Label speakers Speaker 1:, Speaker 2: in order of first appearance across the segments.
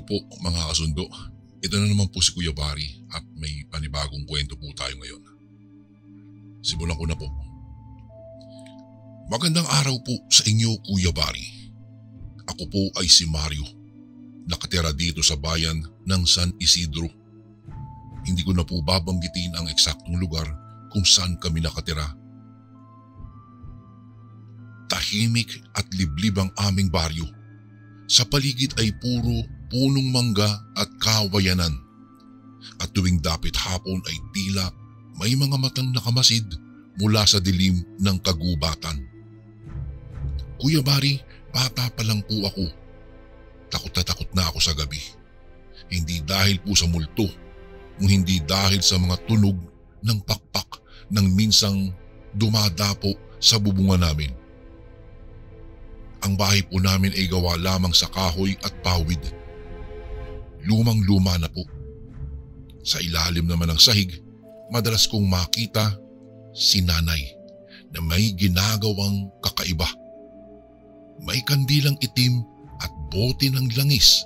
Speaker 1: po mga kasundo, ito na naman po si Kuya Bari at may panibagong kwento po tayo ngayon. Simulan ko na po. Magandang araw po sa inyo Kuya Bari. Ako po ay si Mario, nakatira dito sa bayan ng San Isidro. Hindi ko na po babanggitin ang eksaktong lugar kung saan kami nakatira. Tahimik at liblib ang aming baryo. Sa paligid ay puro punong mangga at kawayanan. At tuwing dapit hapon ay tila may mga matang nakamasid mula sa dilim ng kagubatan. Kuya Bari, bata pa lang po ako. Takot na takot na ako sa gabi. Hindi dahil po sa multo, hindi dahil sa mga tunog ng pakpak ng minsang dumadapo sa bubungan namin. Ang bahay po namin ay gawa lamang sa kahoy at pawid. Lumang-luma na po. Sa ilalim naman ng sahig, madalas kong makita si nanay na may ginagawang kakaiba. May kandilang itim at bote ng langis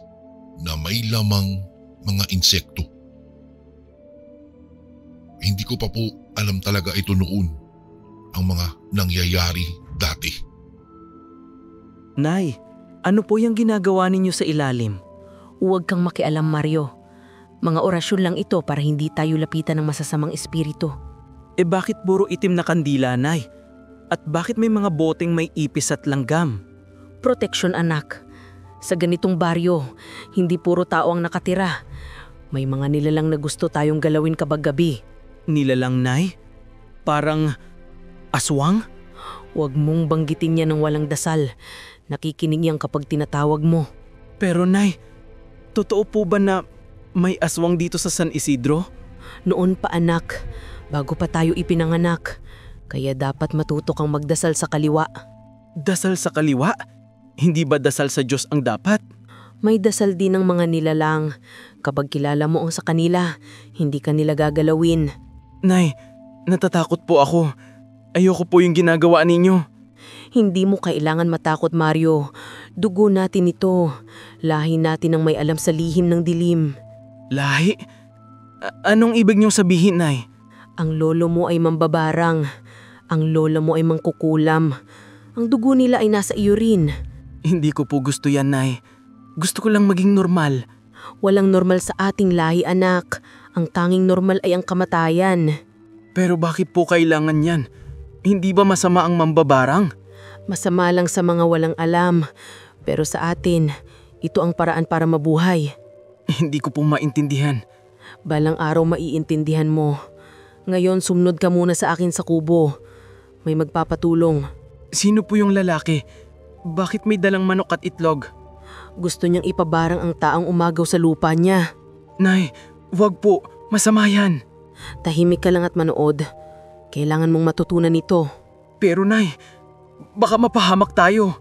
Speaker 1: na may lamang mga insekto. Hindi ko pa po alam talaga ito noon, ang mga nangyayari dati.
Speaker 2: Nay, ano po yung ginagawa ninyo sa ilalim?
Speaker 3: Huwag kang makialam, Mario. Mga orasyon lang ito para hindi tayo lapitan ng masasamang espiritu.
Speaker 2: Bakit puro itim na kandila, Nay? At bakit may mga boteng may ipis at langgam?
Speaker 3: Proteksyon, anak. Sa ganitong baryo, hindi puro tao ang nakatira. May mga nilalang na gusto tayong galawin kapag gabi.
Speaker 2: Nilalang, Nay? Parang aswang?
Speaker 3: Huwag mong banggitin yan ng walang dasal. Nakikinig yan kapag tinatawag mo.
Speaker 2: Pero Nay, totoo po ba na may aswang dito sa San Isidro?
Speaker 3: Noon pa anak, bago pa tayo ipinanganak. Kaya dapat matuto kang magdasal sa kaliwa.
Speaker 2: Dasal sa kaliwa? Hindi ba dasal sa Diyos ang dapat?
Speaker 3: May dasal din ng mga nilalang. Kapag kilala mo ang sa kanila, hindi ka nila gagalawin.
Speaker 2: Nay, natatakot po ako. Ayoko po yung ginagawa ninyo.
Speaker 3: Hindi mo kailangan matakot, Mario. Dugo natin ito. Lahi natin ang may alam sa lihim ng dilim.
Speaker 2: Lahi? Anong ibig niyong sabihin, Nay?
Speaker 3: Ang lolo mo ay mambabarang. Ang lola mo ay mangkukulam. Ang dugo nila ay nasa iyo rin.
Speaker 2: Hindi ko po gusto yan, Nay. Gusto ko lang maging normal.
Speaker 3: Walang normal sa ating lahi, anak. Ang tanging normal ay ang kamatayan.
Speaker 2: Pero bakit po kailangan yan? Hindi ba masama ang mambabarang?
Speaker 3: Masama lang sa mga walang alam. Pero sa atin, ito ang paraan para mabuhay.
Speaker 2: Hindi ko po maintindihan.
Speaker 3: Balang araw maiintindihan mo. Ngayon sumunod ka muna sa akin sa kubo. May magpapatulong.
Speaker 2: Sino po yung lalaki? Bakit may dalang manok at itlog?
Speaker 3: Gusto niyang ipabarang ang taong umagaw sa lupa niya.
Speaker 2: Nay, wag po. Masama yan.
Speaker 3: Tahimik ka lang at manood. Kailangan mong matutunan ito.
Speaker 2: Pero Nay, baka mapahamak tayo.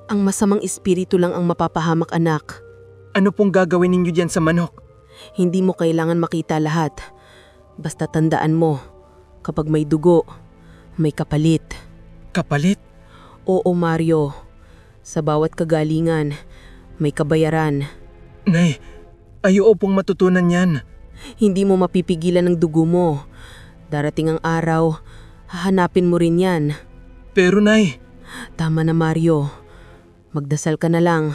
Speaker 3: Ang masamang espiritu lang ang mapapahamak, anak.
Speaker 2: Ano pong gagawin ninyo diyan sa manok?
Speaker 3: Hindi mo kailangan makita lahat. Basta tandaan mo, kapag may dugo, may kapalit.
Speaker 2: Kapalit?
Speaker 3: Oo, Mario. Sa bawat kagalingan, may kabayaran.
Speaker 2: Nay, ayoko pong matutunan yan.
Speaker 3: Hindi mo mapipigilan ang dugo mo. Darating ang araw, hahanapin mo rin yan.
Speaker 2: Pero Nay…
Speaker 3: Tama na, Mario. Magdasal ka na lang.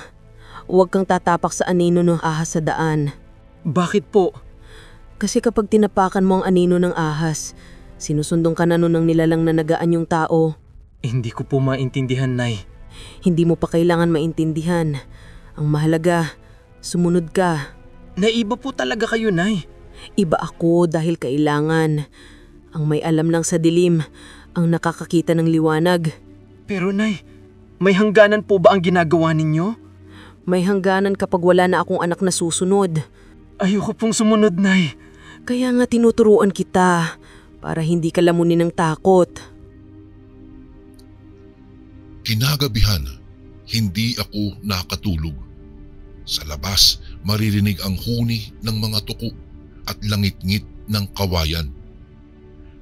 Speaker 3: Huwag kang tatapak sa anino ng ahas sa daan.
Speaker 2: Bakit po?
Speaker 3: Kasi kapag tinapakan mo ang anino ng ahas, sinusundong ka na nun ng nilalang na nagaan yung tao.
Speaker 2: Hindi ko po maintindihan, Nay.
Speaker 3: Hindi mo pa kailangan maintindihan. Ang mahalaga, sumunod ka.
Speaker 2: Naiba po talaga kayo, Nay.
Speaker 3: Iba ako dahil kailangan. Ang may alam lang sa dilim, ang nakakakita ng liwanag.
Speaker 2: Pero Nay, may hangganan po ba ang ginagawa ninyo?
Speaker 3: May hangganan kapag wala na akong anak na susunod.
Speaker 2: Ayoko pong sumunod, Nay.
Speaker 3: Kaya nga tinuturuan kita para hindi ka lamunin ng takot.
Speaker 1: Kinagabihan, hindi ako nakatulog. Sa labas, maririnig ang huni ng mga tuko at langit-ngit ng kawayan.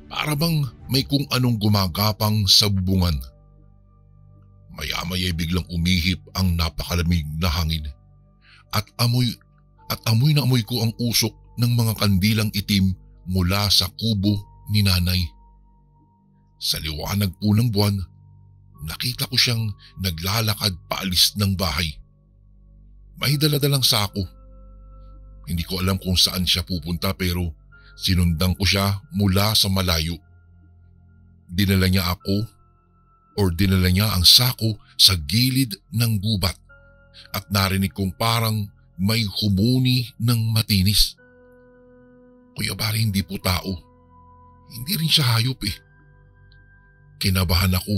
Speaker 1: Para bang may kung anong gumagapang sa bubungan. Maya-maya biglang umihip ang napakalamig na hangin at amoy at amoy na amoy ko ang usok ng mga kandilang itim mula sa kubo ni nanay. Sa liwanag po ng buwan, nakita ko siyang naglalakad paalis ng bahay. May daladalang sako. Hindi ko alam kung saan siya pupunta pero sinundan ko siya mula sa malayo. Dinala niya ang sako sa gilid ng gubat at narinig kong parang may humuni ng matinis. Kuya Bari, hindi po tao. Hindi rin siya hayop eh. Kinabahan ako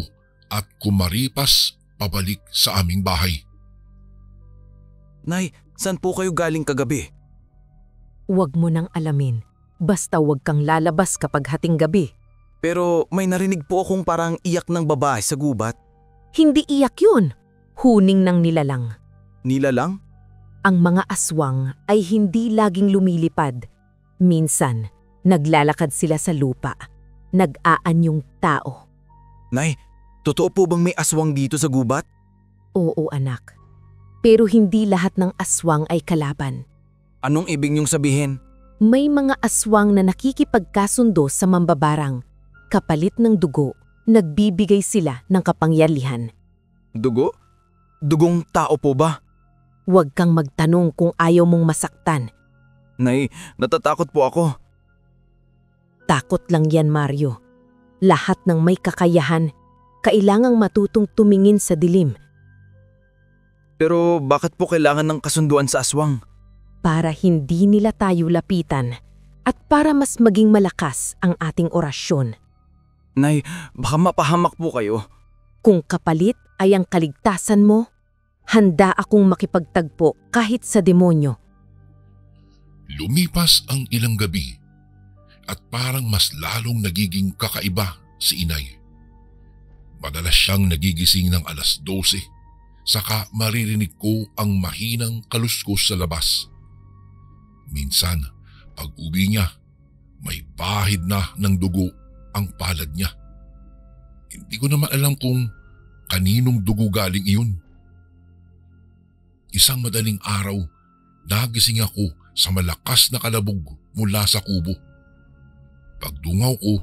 Speaker 1: at kumaripas pabalik sa aming bahay.
Speaker 2: Nay, saan po kayo galing kagabi?
Speaker 3: Huwag mo nang alamin. Basta huwag kang lalabas kapag hating gabi.
Speaker 2: Pero may narinig po akong parang iyak ng babae sa gubat.
Speaker 3: Hindi iyak yun. Huning ng nilalang.
Speaker 2: Nilalang?
Speaker 3: Ang mga aswang ay hindi laging lumilipad. Minsan, naglalakad sila sa lupa. Nag-aanyong tao.
Speaker 2: Nay, totoo po bang may aswang dito sa gubat?
Speaker 3: Oo, anak. Pero hindi lahat ng aswang ay kalaban.
Speaker 2: Anong ibig niyong sabihin?
Speaker 3: May mga aswang na nakikipagkasundo sa mambabarang. Kapalit ng dugo, nagbibigay sila ng kapangyarihan.
Speaker 2: Dugo? Dugong tao po ba?
Speaker 3: Huwag kang magtanong kung ayaw mong masaktan.
Speaker 2: Nay, natatakot po ako.
Speaker 3: Takot lang yan, Mario. Lahat ng may kakayahan, kailangang matutong tumingin sa dilim.
Speaker 2: Pero bakit po kailangan ng kasunduan sa aswang?
Speaker 3: Para hindi nila tayo lapitan at para mas maging malakas ang ating orasyon.
Speaker 2: Nay, baka mapahamak po kayo.
Speaker 3: Kung kapalit ay ang kaligtasan mo, handa akong makipagtagpo kahit sa demonyo.
Speaker 1: Lumipas ang ilang gabi at parang mas lalong nagiging kakaiba si inay. Madalas siyang nagigising ng 12:00, saka maririnig ko ang mahinang kaluskos sa labas. Minsan, pag uwi niya, may bahid na ng dugo ang palad niya. Hindi ko naman alam kung kaninong dugo galing iyon. Isang madaling araw, nagising ako sa malakas na kalabog mula sa kubo. Pagdungaw ko,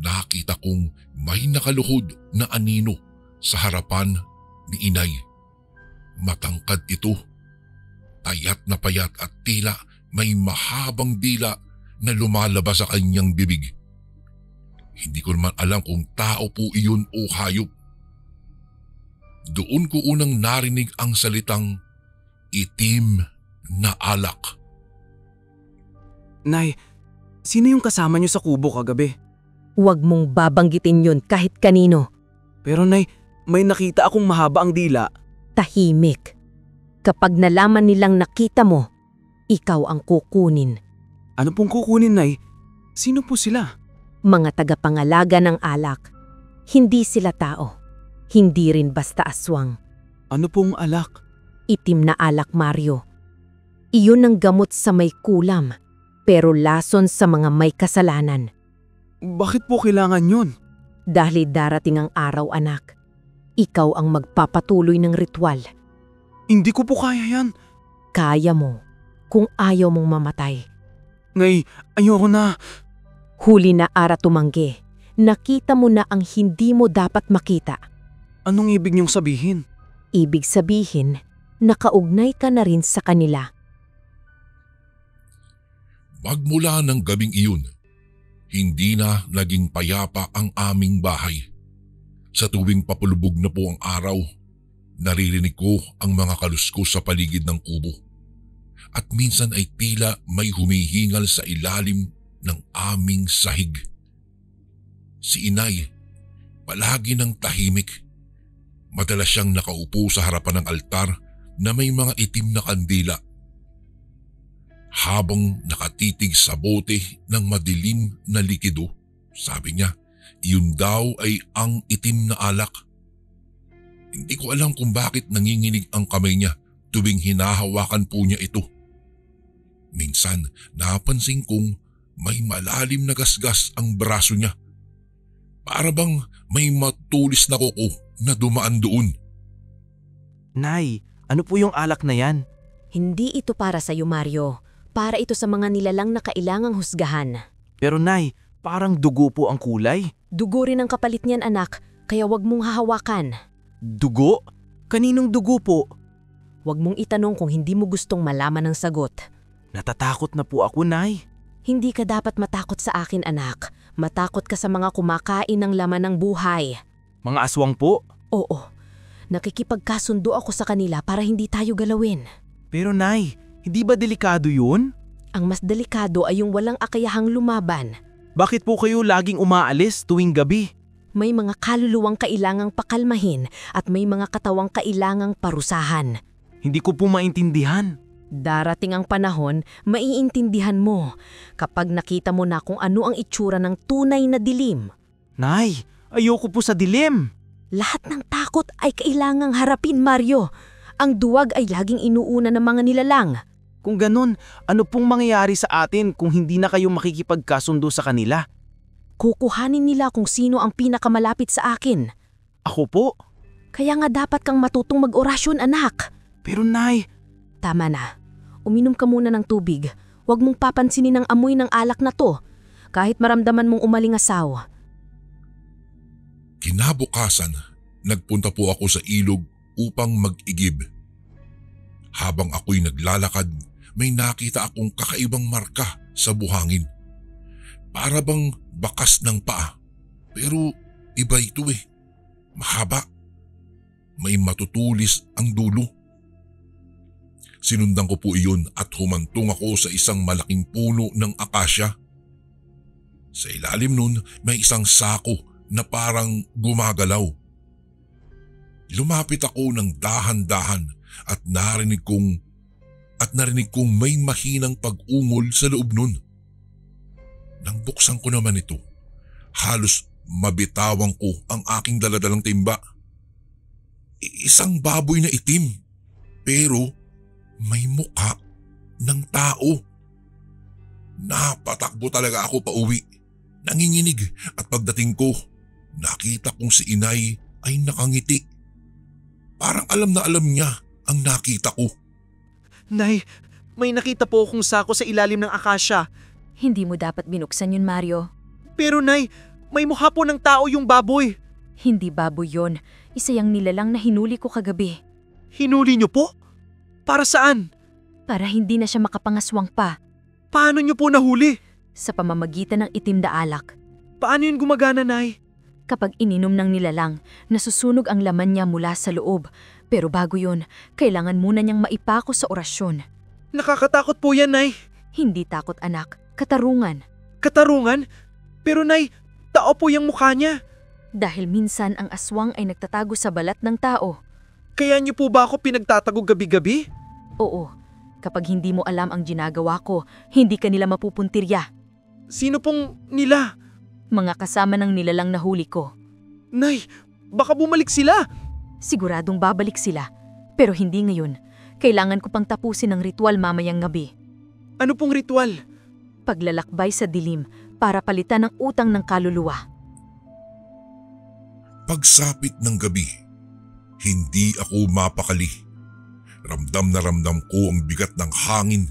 Speaker 1: nakita kong may nakaluhod na anino sa harapan ni inay. Matangkad ito, payat at tila may mahabang dila na lumalabas sa kanyang bibig. Hindi ko naman alam kung tao po iyon o hayop. Doon ko unang narinig ang salitang itim na alak.
Speaker 2: Nay, sino yung kasama niyo sa kubo kagabi?
Speaker 3: Huwag mong babanggitin yun kahit kanino.
Speaker 2: Pero Nay, may nakita akong mahaba ang dila.
Speaker 3: Tahimik. Kapag nalaman nilang nakita mo, ikaw ang kukunin.
Speaker 2: Ano pong kukunin, Nay? Sino po sila?
Speaker 3: Mga tagapangalaga ng alak. Hindi sila tao. Hindi rin basta aswang.
Speaker 2: Ano pong alak?
Speaker 3: Itim na alak, Mario. Iyon ang gamot sa may kulam, pero lason sa mga may kasalanan.
Speaker 2: Bakit po kailangan yun?
Speaker 3: Dahil darating ang araw, anak. Ikaw ang magpapatuloy ng ritual.
Speaker 2: Hindi ko po kaya yan.
Speaker 3: Kaya mo kung ayaw mong mamatay.
Speaker 2: Ngay, ayoko na.
Speaker 3: Huli na ara tumanggi. Nakita mo na ang hindi mo dapat makita.
Speaker 2: Anong ibig niyong sabihin?
Speaker 3: Ibig sabihin, nakaugnay ka na rin sa kanila.
Speaker 1: Magmula ng gabing iyon, hindi na naging payapa ang aming bahay. Sa tuwing papulubog na po ang araw, naririnig ko ang mga kaluskos sa paligid ng kubo. At minsan ay tila may humihingal sa ilalim ng aming sahig. Si inay, palagi ng tahimik. Madalas siyang nakaupo sa harapan ng altar na may mga itim na kandila. Habang nakatitig sa bote ng madilim na likido, sabi niya, iyon daw ay ang itim na alak. Hindi ko alam kung bakit nanginginig ang kamay niya tuwing hinahawakan po niya ito. Minsan napansin kong may malalim na gasgas ang braso niya. Para bang may matulis na kuko na dumaan doon.
Speaker 2: Nay, ano po yung alak na yan?
Speaker 3: Hindi ito para sa iyo, Mario. Para ito sa mga nilalang na kailangang husgahan.
Speaker 2: Pero Nay, parang dugo po ang kulay.
Speaker 3: Dugo rin ang kapalit niyan, anak, kaya wag mong hahawakan.
Speaker 2: Dugo? Kaninong dugo po?
Speaker 3: Wag mong itanong kung hindi mo gustong malaman ang sagot.
Speaker 2: Natatakot na po ako, Nay.
Speaker 3: Hindi ka dapat matakot sa akin, anak. Matakot ka sa mga kumakain ng laman ng buhay.
Speaker 2: Mga aswang po?
Speaker 3: Oo. Nakikipagkasundo ako sa kanila para hindi tayo galawin.
Speaker 2: Pero Nay, hindi ba delikado yun?
Speaker 3: Ang mas delikado ay yung walang akayahang lumaban.
Speaker 2: Bakit po kayo laging umaalis tuwing gabi?
Speaker 3: May mga kaluluwang kailangang pakalmahin at may mga katawang kailangang parusahan.
Speaker 2: Hindi ko po maintindihan.
Speaker 3: Darating ang panahon, maiintindihan mo kapag nakita mo na kung ano ang itsura ng tunay na dilim.
Speaker 2: Nay, ayoko po sa dilim.
Speaker 3: Lahat ng takot ay kailangang harapin, Mario. Ang duwag ay laging inuuna ng mga nilalang.
Speaker 2: Kung ganun, ano pong mangyayari sa atin kung hindi na kayo makikipagkasundo sa kanila?
Speaker 3: Kukuhanin nila kung sino ang pinakamalapit sa akin.
Speaker 2: Ako po?
Speaker 3: Kaya nga dapat kang matutong mag-orasyon, anak.
Speaker 2: Pero Nay…
Speaker 3: Tama na. Uminom ka muna ng tubig. Huwag mong papansinin ang amoy ng alak na to. Kahit maramdaman mong umalingasaw.
Speaker 1: Kinabukasan, nagpunta po ako sa ilog upang mag-igib. Habang ako'y naglalakad, may nakita akong kakaibang marka sa buhangin. Para bang bakas ng paa. Pero iba ito eh. Mahaba. May matutulis ang dulo. Sinundan ko po iyon at humantong ako sa isang malaking puno ng akasya. Sa ilalim nun may isang sako na parang gumagalaw. Lumapit ako ng dahan-dahan at narinig kong may mahinang pag-ungol sa loob nun. Nang buksan ko naman ito, halos mabitawang ko ang aking daladalang timba. Isang baboy na itim, pero may mukha ng tao. Napatakbo talaga ako pauwi, nanginginig, at pagdating ko, nakita kong si Inay ay nakangiti. Parang alam na alam niya ang nakita ko.
Speaker 2: Nay, may nakita po akong sako sa ilalim ng akasya.
Speaker 3: Hindi mo dapat binuksan yun, Mario.
Speaker 2: Pero Nay, may mukha po ng tao yung baboy.
Speaker 3: Hindi baboy yon. Isa yung nilalang na hinuli ko kagabi.
Speaker 2: Hinuli niyo po? Para saan?
Speaker 3: Para hindi na siya makapangaswang pa.
Speaker 2: Paano niyo po nahuli?
Speaker 3: Sa pamamagitan ng itim na alak.
Speaker 2: Paano yun gumagana, Nay?
Speaker 3: Kapag ininom ng nilalang, nasusunog ang laman niya mula sa loob. Pero bago yun, kailangan muna niyang maipako sa orasyon.
Speaker 2: Nakakatakot po yan, Nay.
Speaker 3: Hindi takot, anak. Katarungan.
Speaker 2: Katarungan? Pero Nay, tao po yung mukha niya.
Speaker 3: Dahil minsan ang aswang ay nagtatago sa balat ng tao.
Speaker 2: Kaya niyo po ba ako pinagtatago gabi-gabi?
Speaker 3: Oo. Kapag hindi mo alam ang ginagawa ko, hindi ka nila mapupuntirya.
Speaker 2: Sino pong nila?
Speaker 3: Mga kasama ng nilalang nahuli ko.
Speaker 2: Nay, baka bumalik sila.
Speaker 3: Siguradong babalik sila. Pero hindi ngayon. Kailangan ko pang tapusin ang ritual mamayang gabi.
Speaker 2: Ano pong ritual?
Speaker 3: Paglalakbay sa dilim para palitan ang utang ng kaluluwa.
Speaker 1: Pagsapit ng gabi, hindi ako mapakali. Ramdam na ramdam ko ang bigat ng hangin.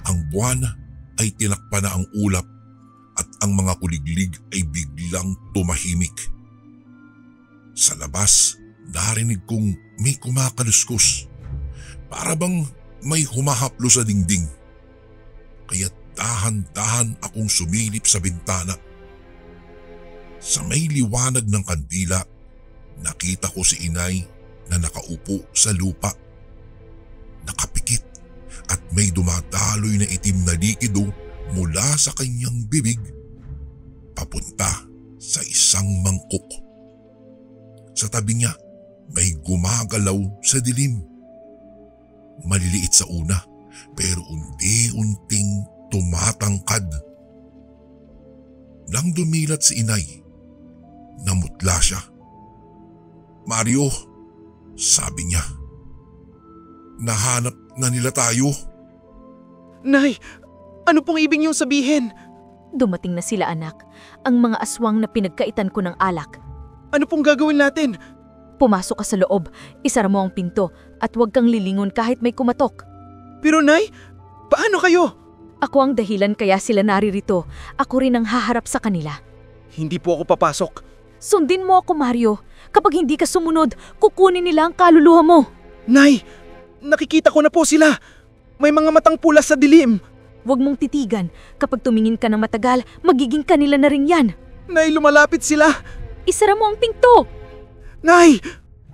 Speaker 1: Ang buwan ay tinakpan na ang ulap at ang mga kuliglig ay biglang tumahimik. Sa labas, narinig kong may kumakaluskos. Para bang may humahaplo sa dingding. Kaya dahan-dahan akong sumilip sa bintana. Sa may liwanag ng kandila, nakita ko si Inay na nakaupo sa lupa. Nakapikit at may dumadaloy na itim na likido mula sa kanyang bibig papunta sa isang mangkok. Sa tabi niya may gumagalaw sa dilim. Maliliit sa una pero unti-unting tumatangkad. Nang dumilat si Inay, namutla siya. "Mario," sabi niya, "nahanap na nila tayo."
Speaker 2: Nay, ano pong ibig niyong sabihin?
Speaker 3: Dumating na sila, anak. Ang mga aswang na pinagkaitan ko ng alak.
Speaker 2: Ano pong gagawin natin?
Speaker 3: Pumasok ka sa loob, isara mo ang pinto at huwag kang lilingon kahit may kumatok.
Speaker 2: Pero Nay, paano kayo?
Speaker 3: Ako ang dahilan kaya sila naririto. Ako rin ang haharap sa kanila.
Speaker 2: Hindi po ako papasok.
Speaker 3: Sundin mo ako, Mario. Kapag hindi ka sumunod, kukunin nila ang kaluluwa mo.
Speaker 2: Nay, nakikita ko na po sila. May mga matang pula sa dilim.
Speaker 3: Huwag mong titigan. Kapag tumingin ka ng matagal, magiging kanila na rin yan.
Speaker 2: Nay, lumalapit sila.
Speaker 3: Isara mo ang pinto.
Speaker 2: Nay,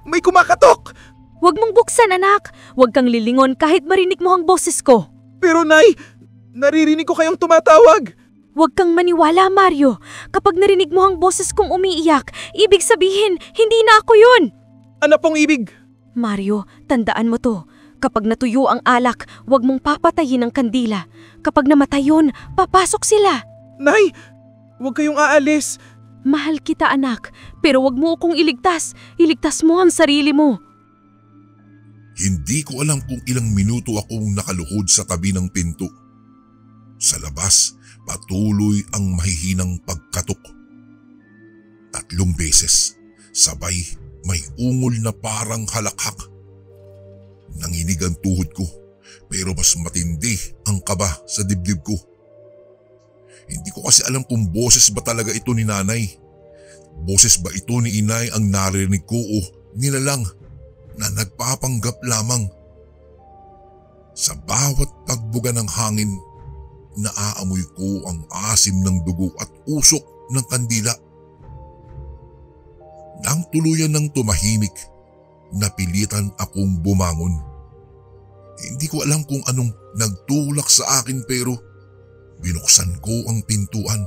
Speaker 2: may kumakatok.
Speaker 3: Huwag mong buksan, anak. Huwag kang lilingon kahit marinig mo ang boses ko.
Speaker 2: Pero Nay, naririnig ko kayong tumatawag.
Speaker 3: Huwag kang maniwala, Mario. Kapag narinig mo ang boses kong umiiyak, ibig sabihin, hindi na ako yun.
Speaker 2: Ano pong ibig?
Speaker 3: Mario, tandaan mo to. Kapag natuyo ang alak, huwag mong papatayin ang kandila. Kapag namatay yun, papasok sila.
Speaker 2: Nay, huwag kayong aalis.
Speaker 3: Mahal kita, anak. Pero huwag mo akong iligtas. Iligtas mo ang sarili mo.
Speaker 1: Hindi ko alam kung ilang minuto akong nakaluhod sa tabi ng pinto. Sa labas, patuloy ang mahihinang pagkatok. 3 beses, sabay may ungol na parang halakhak. Nanginig ang tuhod ko, pero mas matindi ang kaba sa dibdib ko. Hindi ko kasi alam kung boses ba talaga ito ni nanay. Boses ba ito ni inay ang narinig ko o nilalang na nagpapanggap lamang. Sa bawat pagbuga ng hangin, naaamoy ko ang asim ng dugo at usok ng kandila. Nang tuluyan ng tumahimik, napilitan akong bumangon. Hindi ko alam kung anong nagtulak sa akin pero binuksan ko ang pintuan.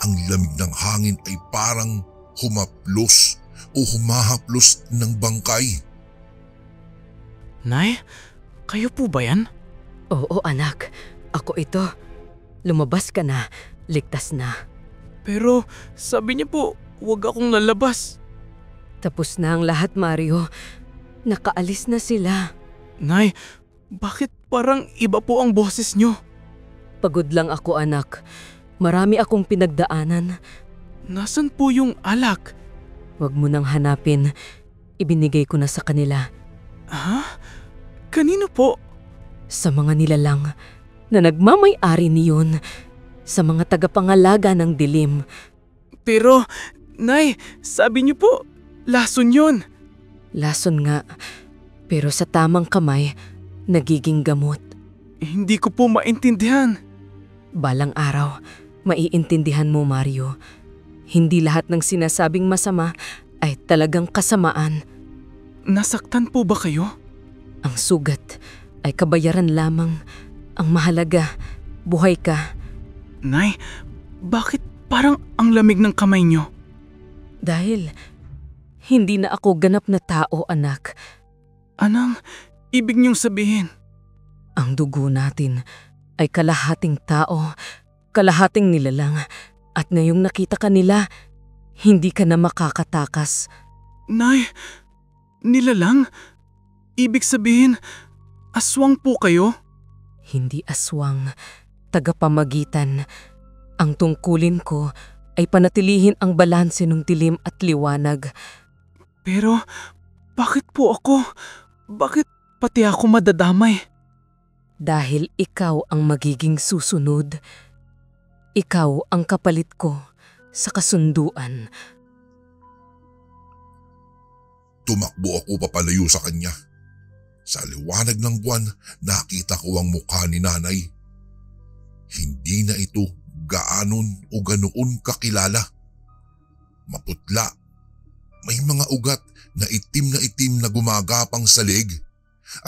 Speaker 1: Ang lamig ng hangin ay parang humaplos o humahaplos ng bangkay.
Speaker 2: Nay, kayo po ba yan?
Speaker 3: Oo, anak. Ako ito. Lumabas ka na. Ligtas na.
Speaker 2: Pero sabi niya po, huwag akong lalabas.
Speaker 3: Tapos na ang lahat, Mario. Nakaalis na sila.
Speaker 2: Nay, bakit parang iba po ang boses niyo?
Speaker 3: Pagod lang ako, anak. Marami akong pinagdaanan.
Speaker 2: Nasaan po yung alak?
Speaker 3: Huwag mo nang hanapin. Ibinigay ko na sa kanila.
Speaker 2: Ha? Kanino po?
Speaker 3: Sa mga nilalang na nagmamay-ari niyon. Sa mga tagapangalaga ng dilim.
Speaker 2: Pero, Nay, sabi niyo po, lason yun.
Speaker 3: Lason nga. Pero sa tamang kamay, nagiging gamot.
Speaker 2: Hindi ko po maintindihan.
Speaker 3: Balang araw, maiintindihan mo, Mario. Hindi lahat ng sinasabing masama ay talagang kasamaan.
Speaker 2: Nasaktan po ba kayo?
Speaker 3: Ang sugat ay kabayaran lamang. Ang mahalaga, buhay ka.
Speaker 2: Nay, bakit parang ang lamig ng kamay niyo?
Speaker 3: Dahil hindi na ako ganap na tao, anak.
Speaker 2: Anong ibig niyong sabihin?
Speaker 3: Ang dugo natin ay kalahating tao, kalahating nilalang. At ngayong nakita ka nila, hindi ka na makakatakas.
Speaker 2: Nay, nilalang? Ibig sabihin, aswang po kayo?
Speaker 3: Hindi aswang, tagapamagitan. Ang tungkulin ko ay panatilihin ang balanse ng dilim at liwanag.
Speaker 2: Pero, bakit po ako? Bakit pati ako madadamay?
Speaker 3: Dahil ikaw ang magiging susunod. Ikaw ang kapalit ko sa kasunduan.
Speaker 1: Tumakbo ako papalayo sa kanya. Sa liwanag ng buwan, nakita ko ang mukha ni nanay. Hindi na ito gaanon o ganoon kakilala. Maputla. May mga ugat na itim na gumagapang sa leeg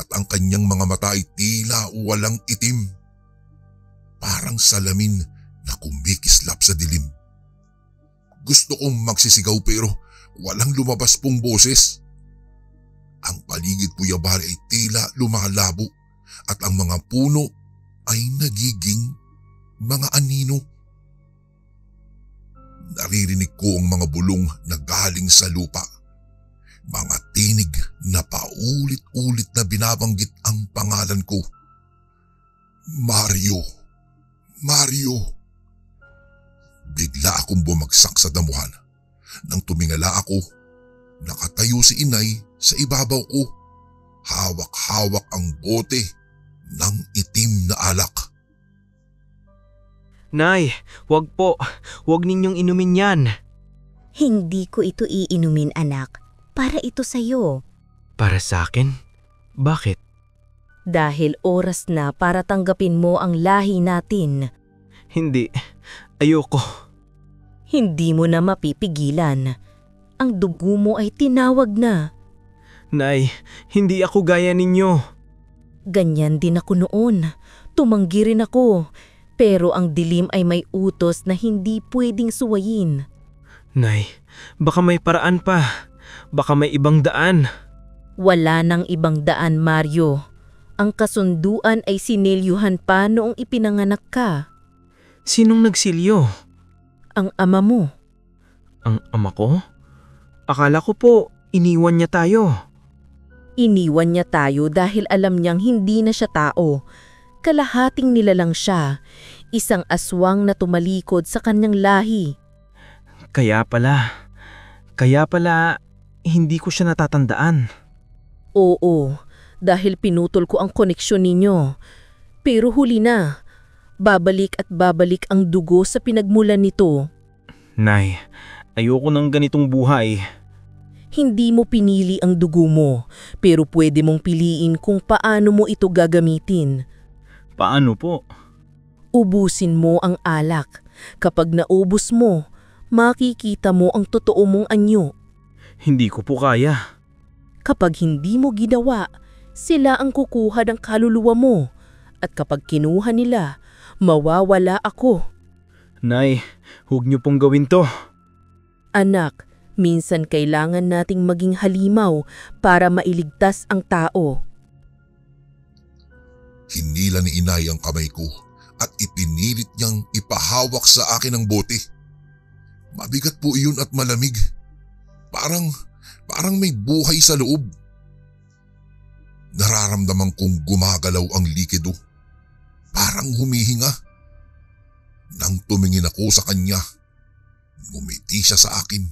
Speaker 1: at ang kanyang mga mata ay tila walang itim. Parang salamin na kumikislap sa dilim. Gusto kong magsisigaw pero walang lumabas pong boses. Ang paligid Kuya Bal ay tila lumalabo at ang mga puno ay nagiging mga anino. Naririnig ko ang mga bulong na galing sa lupa. Mga tinig na paulit-ulit na binabanggit ang pangalan ko. Mario. Mario. Bigla akong bumagsak sa damuhan. Nang tumingala ako, nakatayo si inay sa ibabaw ko. Hawak-hawak ang bote ng itim na alak.
Speaker 2: Nay, wag po. Wag ninyong inumin yan.
Speaker 4: Hindi ko ito iinumin, anak. Para ito sa'yo.
Speaker 2: Para sa akin? Bakit?
Speaker 4: Dahil oras na para tanggapin mo ang lahi natin.
Speaker 2: Hindi. Ayoko.
Speaker 4: Hindi mo na mapipigilan. Ang dugo mo ay tinawag na.
Speaker 2: Nay, hindi ako gaya ninyo.
Speaker 4: Ganyan din ako noon. Tumanggi rin ako. Pero ang dilim ay may utos na hindi pwedeng suwayin.
Speaker 2: Nay, baka may paraan pa. Baka may ibang daan.
Speaker 4: Wala nang ibang daan, Mario. Ang kasunduan ay sinelyuhan pa noong ipinanganak ka.
Speaker 2: Sinong nagsilyo?
Speaker 4: Ang ama mo.
Speaker 2: Ang ama ko? Akala ko po, iniwan niya tayo.
Speaker 4: Iniwan niya tayo dahil alam niyang hindi na siya tao. Kalahating nilalang siya, isang aswang na tumalikod sa kanyang lahi.
Speaker 2: Kaya pala, hindi ko siya natatandaan.
Speaker 4: Oo, dahil pinutol ko ang koneksyon ninyo. Pero huli na, babalik at babalik ang dugo sa pinagmulan nito.
Speaker 2: Nay, ayoko ng ganitong buhay.
Speaker 4: Hindi mo pinili ang dugo mo, pero pwede mong piliin kung paano mo ito gagamitin.
Speaker 2: Paano po?
Speaker 4: Ubusin mo ang alak. Kapag naubos mo, makikita mo ang totoo mong anyo.
Speaker 2: Hindi ko po kaya.
Speaker 4: Kapag hindi mo ginawa, sila ang kukuha ng kaluluwa mo. At kapag kinuha nila, mawawala ako.
Speaker 2: Nay, huwag niyo pong gawin to.
Speaker 4: Anak, minsan kailangan nating maging halimaw para mailigtas ang tao.
Speaker 1: Hinila ni inay ang kamay ko at ipinilit niyang ipahawak sa akin ang bote. Mabigat po iyon at malamig. Parang may buhay sa loob. Nararamdaman kong gumagalaw ang likido. Parang humihinga. Nang tumingin ako sa kanya, ngumiti siya sa akin.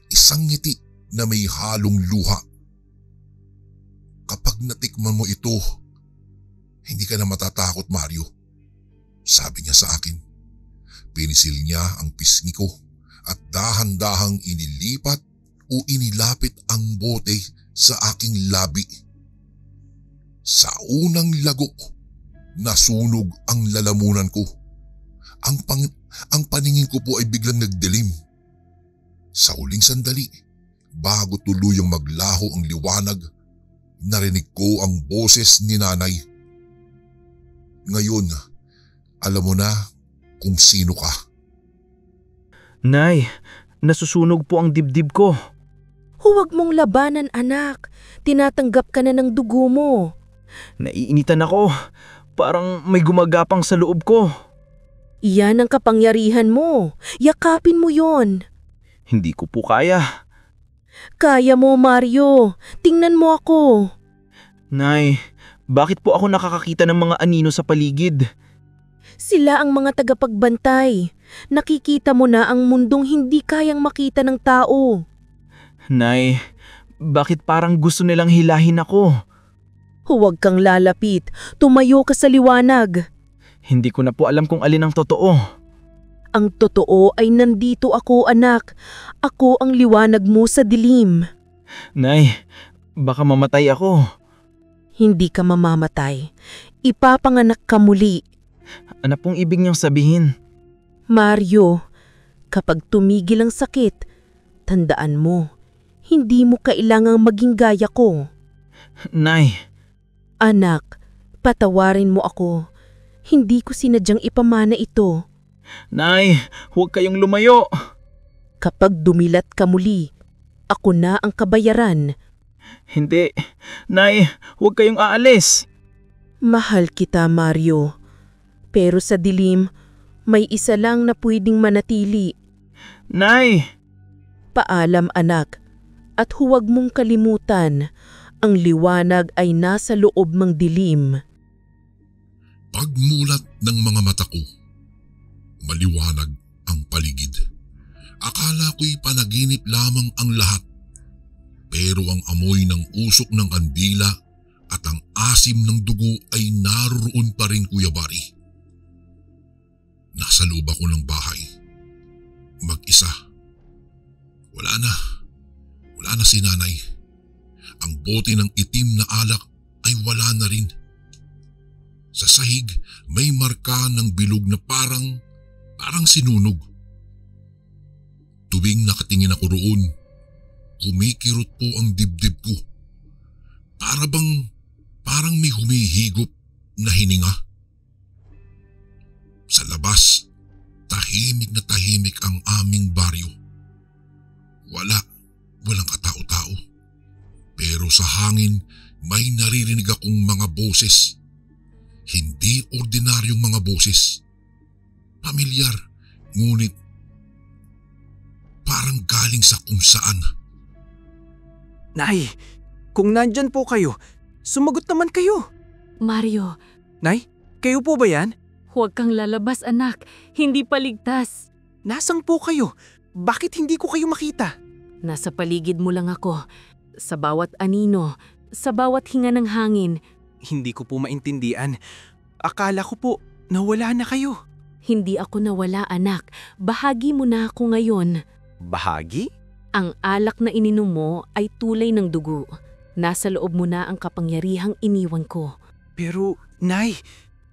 Speaker 1: Isang ngiti na may halong luha. Kapag natikman mo ito, hindi ka na matatakot, Mario. Sabi niya sa akin. Pinisil niya ang pisngi ko at dahan-dahang inilipat o inilapit ang bote sa aking labi. Sa unang lagok, nasunog ang lalamunan ko. Ang paningin ko po ay biglang nagdilim. Sa huling sandali, bago tuluyang maglaho ang liwanag, narinig ko ang boses ni nanay. Ngayon, alam mo na kung sino ka.
Speaker 2: Nay, nasusunog po ang dibdib ko.
Speaker 4: Huwag mong labanan, anak. Tinatanggap ka na ng dugo mo.
Speaker 2: Naiinitan ako. Parang may gumagapang sa loob ko.
Speaker 4: Iyan ang kapangyarihan mo. Yakapin mo yon.
Speaker 2: Hindi ko po kaya.
Speaker 4: Kaya mo, Mario. Tingnan mo ako.
Speaker 2: Nay, bakit po ako nakakakita ng mga anino sa paligid?
Speaker 4: Sila ang mga tagapagbantay. Nakikita mo na ang mundong hindi kayang makita ng tao.
Speaker 2: Nay, bakit parang gusto nilang hilahin ako?
Speaker 4: Huwag kang lalapit. Tumayo ka sa liwanag.
Speaker 2: Hindi ko na po alam kung alin ang totoo.
Speaker 4: Ang totoo ay nandito ako, anak. Ako ang liwanag mo sa dilim.
Speaker 2: Nay, baka mamatay ako.
Speaker 4: Hindi ka mamamatay. Ipapanganak ka muli.
Speaker 2: Ano pong ibig niyang sabihin?
Speaker 4: Mario, kapag tumigil ang sakit, tandaan mo, hindi mo kailangang maging gaya ko.
Speaker 2: Nay.
Speaker 4: Anak, patawarin mo ako. Hindi ko sinadyang ipamana ito.
Speaker 2: Nay, huwag kayong lumayo.
Speaker 4: Kapag dumilat ka muli, ako na ang kabayaran.
Speaker 2: Hindi. Nay, huwag kayong aalis.
Speaker 4: Mahal kita, Mario. Pero sa dilim, may isa lang na pwedeng manatili.
Speaker 2: Nay!
Speaker 4: Paalam, anak. At huwag mong kalimutan, ang liwanag ay nasa loob ng dilim.
Speaker 1: Pagmulat ng mga mata ko, maliwanag ang paligid. Akala ko'y panaginip lamang ang lahat. Pero ang amoy ng usok ng kandila at ang asim ng dugo ay naroon pa rin, Kuya Bari. Nasa loob ako ng bahay. Mag-isa. Wala na si nanay. Ang bote ng itim na alak ay wala na rin. Sa sahig may marka ng bilog na parang sinunog. Tuwing nakatingin ako roon, kumikirot po ang dibdib ko. Parang may humihigop na hininga. Sa labas, tahimik na tahimik ang aming baryo. Walang katao-tao. Pero sa hangin, may naririnig akong mga boses. Hindi ordinaryong mga boses. Pamilyar, ngunit parang galing sa kung saan.
Speaker 2: Nay, kung nandyan po kayo, sumagot naman kayo.
Speaker 3: Mario,
Speaker 2: Nay, kayo po ba yan?
Speaker 3: huwag kang lalabas anak. Hindi pa ligtas.
Speaker 2: Nasang po kayo? Bakit hindi ko kayo makita?
Speaker 3: Nasa paligid mo lang ako. Sa bawat anino, sa bawat hinga ng hangin.
Speaker 2: Hindi ko po maintindihan. Akala ko po nawala na kayo.
Speaker 3: Hindi ako nawala anak. Bahagi mo na ako ngayon.
Speaker 2: Bahagi?
Speaker 3: Ang alak na ininom mo ay tulay ng dugo. Nasa loob mo na ang kapangyarihang iniwan ko.
Speaker 2: Pero, Nay,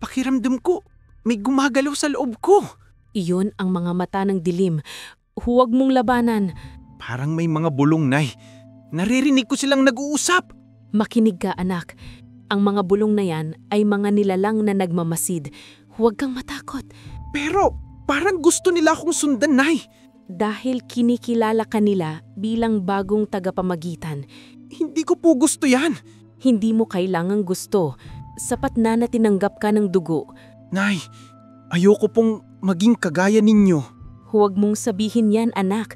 Speaker 2: pakiramdam ko, may gumagalaw sa loob ko.
Speaker 3: Iyon ang mga mata ng dilim. Huwag mong labanan.
Speaker 2: Parang may mga bulong, Nay. Naririnig ko silang nag-uusap.
Speaker 3: Makinig ka anak. Ang mga bulong na yan ay mga nilalang na nagmamasid. Huwag kang matakot.
Speaker 2: Pero, parang gusto nila akong sundan, Nay.
Speaker 3: Dahil kinikilala ka nila bilang bagong tagapamagitan.
Speaker 2: Hindi ko po gusto yan.
Speaker 3: Hindi mo kailangang gusto. Sapat na tinanggap ka ng dugo.
Speaker 2: Nay, ayoko pong maging kagaya ninyo.
Speaker 3: Huwag mong sabihin yan anak.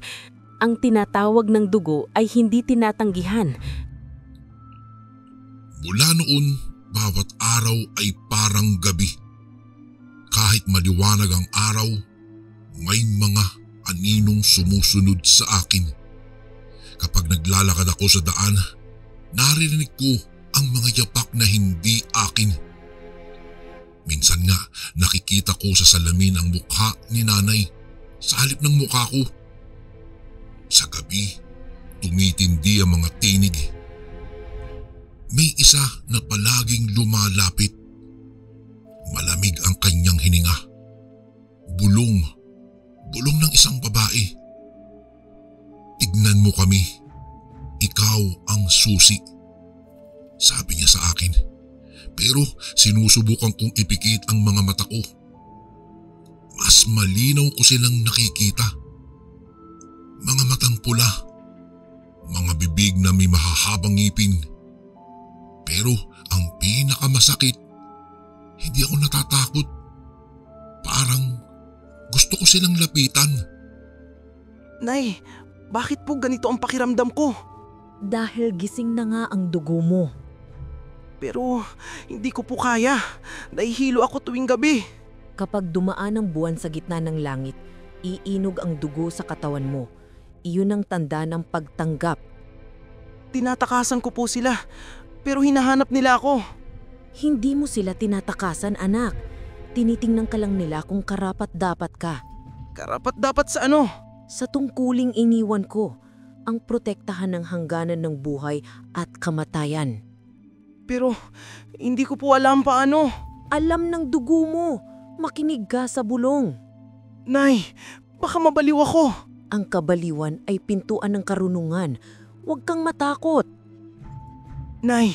Speaker 3: Ang tinatawag ng dugo ay hindi tinatanggihan.
Speaker 1: Mula noon, bawat araw ay parang gabi. Kahit maliwanag ang araw, may mga aninong sumusunod sa akin. Kapag naglalakad ako sa daan, naririnig ko ang mga yapak na hindi akin. Minsan nga nakikita ko sa salamin ang mukha ni nanay sa halip ng mukha ko. Sa gabi, tumitindi ang mga tinig. May isa na palaging lumalapit. Malamig ang kanyang hininga. Bulong ng isang babae. Tignan mo kami. Ikaw ang susi. Sabi niya sa akin. Pero sinusubukan kong ipikit ang mga mata ko. Mas malinaw ko silang nakikita. Mga matang pula. Mga bibig na may mahahabang ngipin. Pero ang pinakamasakit, hindi ako natatakot. Parang gusto ko silang lapitan.
Speaker 2: Nay, bakit po ganito ang pakiramdam ko?
Speaker 4: Dahil gising na nga ang dugo mo.
Speaker 2: Pero hindi ko po kaya. Nahihilo ako tuwing gabi.
Speaker 4: Kapag dumaan ang buwan sa gitna ng langit, iinog ang dugo sa katawan mo. Iyon ang tanda ng pagtanggap.
Speaker 2: Tinatakasan ko po sila, pero hinahanap nila ako.
Speaker 4: Hindi mo sila tinatakasan, anak. Tinitingnan ka lang nila kung karapat-dapat ka.
Speaker 2: Karapat-dapat sa ano?
Speaker 4: Sa tungkuling iniwan ko, ang protektahan ng hangganan ng buhay at kamatayan.
Speaker 2: Pero hindi ko po alam paano.
Speaker 4: Alam ng dugo mo. Makinig ka sa bulong.
Speaker 2: Nay, baka mabaliw ako.
Speaker 4: Ang kabaliwan ay pintuan ng karunungan. Huwag kang matakot.
Speaker 2: Nay,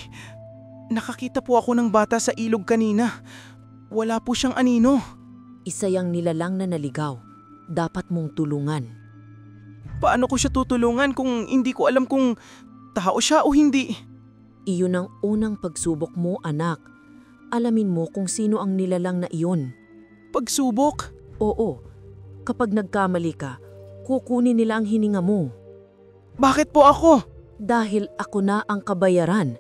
Speaker 2: nakakita po ako ng bata sa ilog kanina. Wala po siyang anino.
Speaker 4: Isa yang nilalang na naligaw. Dapat mong tulungan.
Speaker 2: Paano ko siya tutulungan kung hindi ko alam kung tao siya o hindi?
Speaker 4: Iyon ang unang pagsubok mo, anak. Alamin mo kung sino ang nilalang na iyon.
Speaker 2: Pagsubok?
Speaker 4: Oo. Kapag nagkamali ka, kukunin nila ang hininga mo.
Speaker 2: Bakit po ako?
Speaker 4: Dahil ako na ang kabayaran.